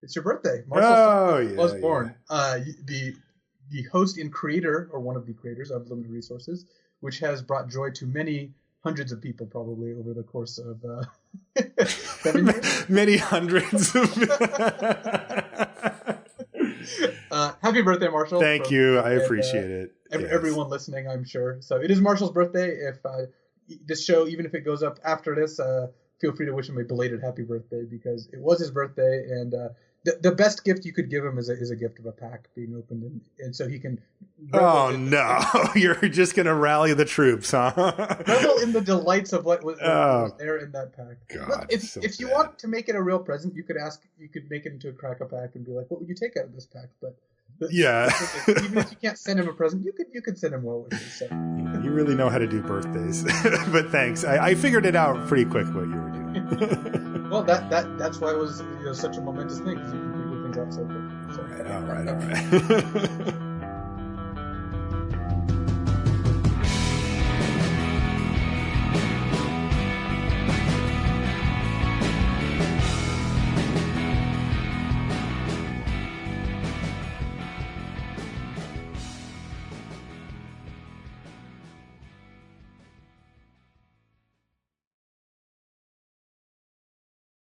[SPEAKER 2] It's your birthday. Marshall was
[SPEAKER 1] yeah,
[SPEAKER 2] born. Yeah. The host and creator, or one of the creators of Limited Resources, which has brought joy to many hundreds of people probably over the course of 7 years.
[SPEAKER 1] Many hundreds of
[SPEAKER 2] Happy birthday, Marshall.
[SPEAKER 1] Thank you. I appreciate it.
[SPEAKER 2] Everyone listening, I'm sure. So it is Marshall's birthday. If this show, even if it goes up after this, feel free to wish him a belated happy birthday, because it was his birthday, and the best gift you could give him is a gift of a pack being opened, and so he can.
[SPEAKER 1] Oh no! You're just gonna rally the troops, huh?
[SPEAKER 2] Revel in the delights of what was there in that pack.
[SPEAKER 1] God,
[SPEAKER 2] look, if you want to make it a real present, you could make it into a crack-a-pack and be like, "What would you take out of this pack?" But
[SPEAKER 1] yeah,
[SPEAKER 2] even if you can't send him a present, you could send him well wishes. So.
[SPEAKER 1] You really know how to do birthdays, but thanks. I figured it out pretty quick what you were doing.
[SPEAKER 2] Well, that's why it was such a momentous thing, because you can figure things out so quick. So.
[SPEAKER 1] All right.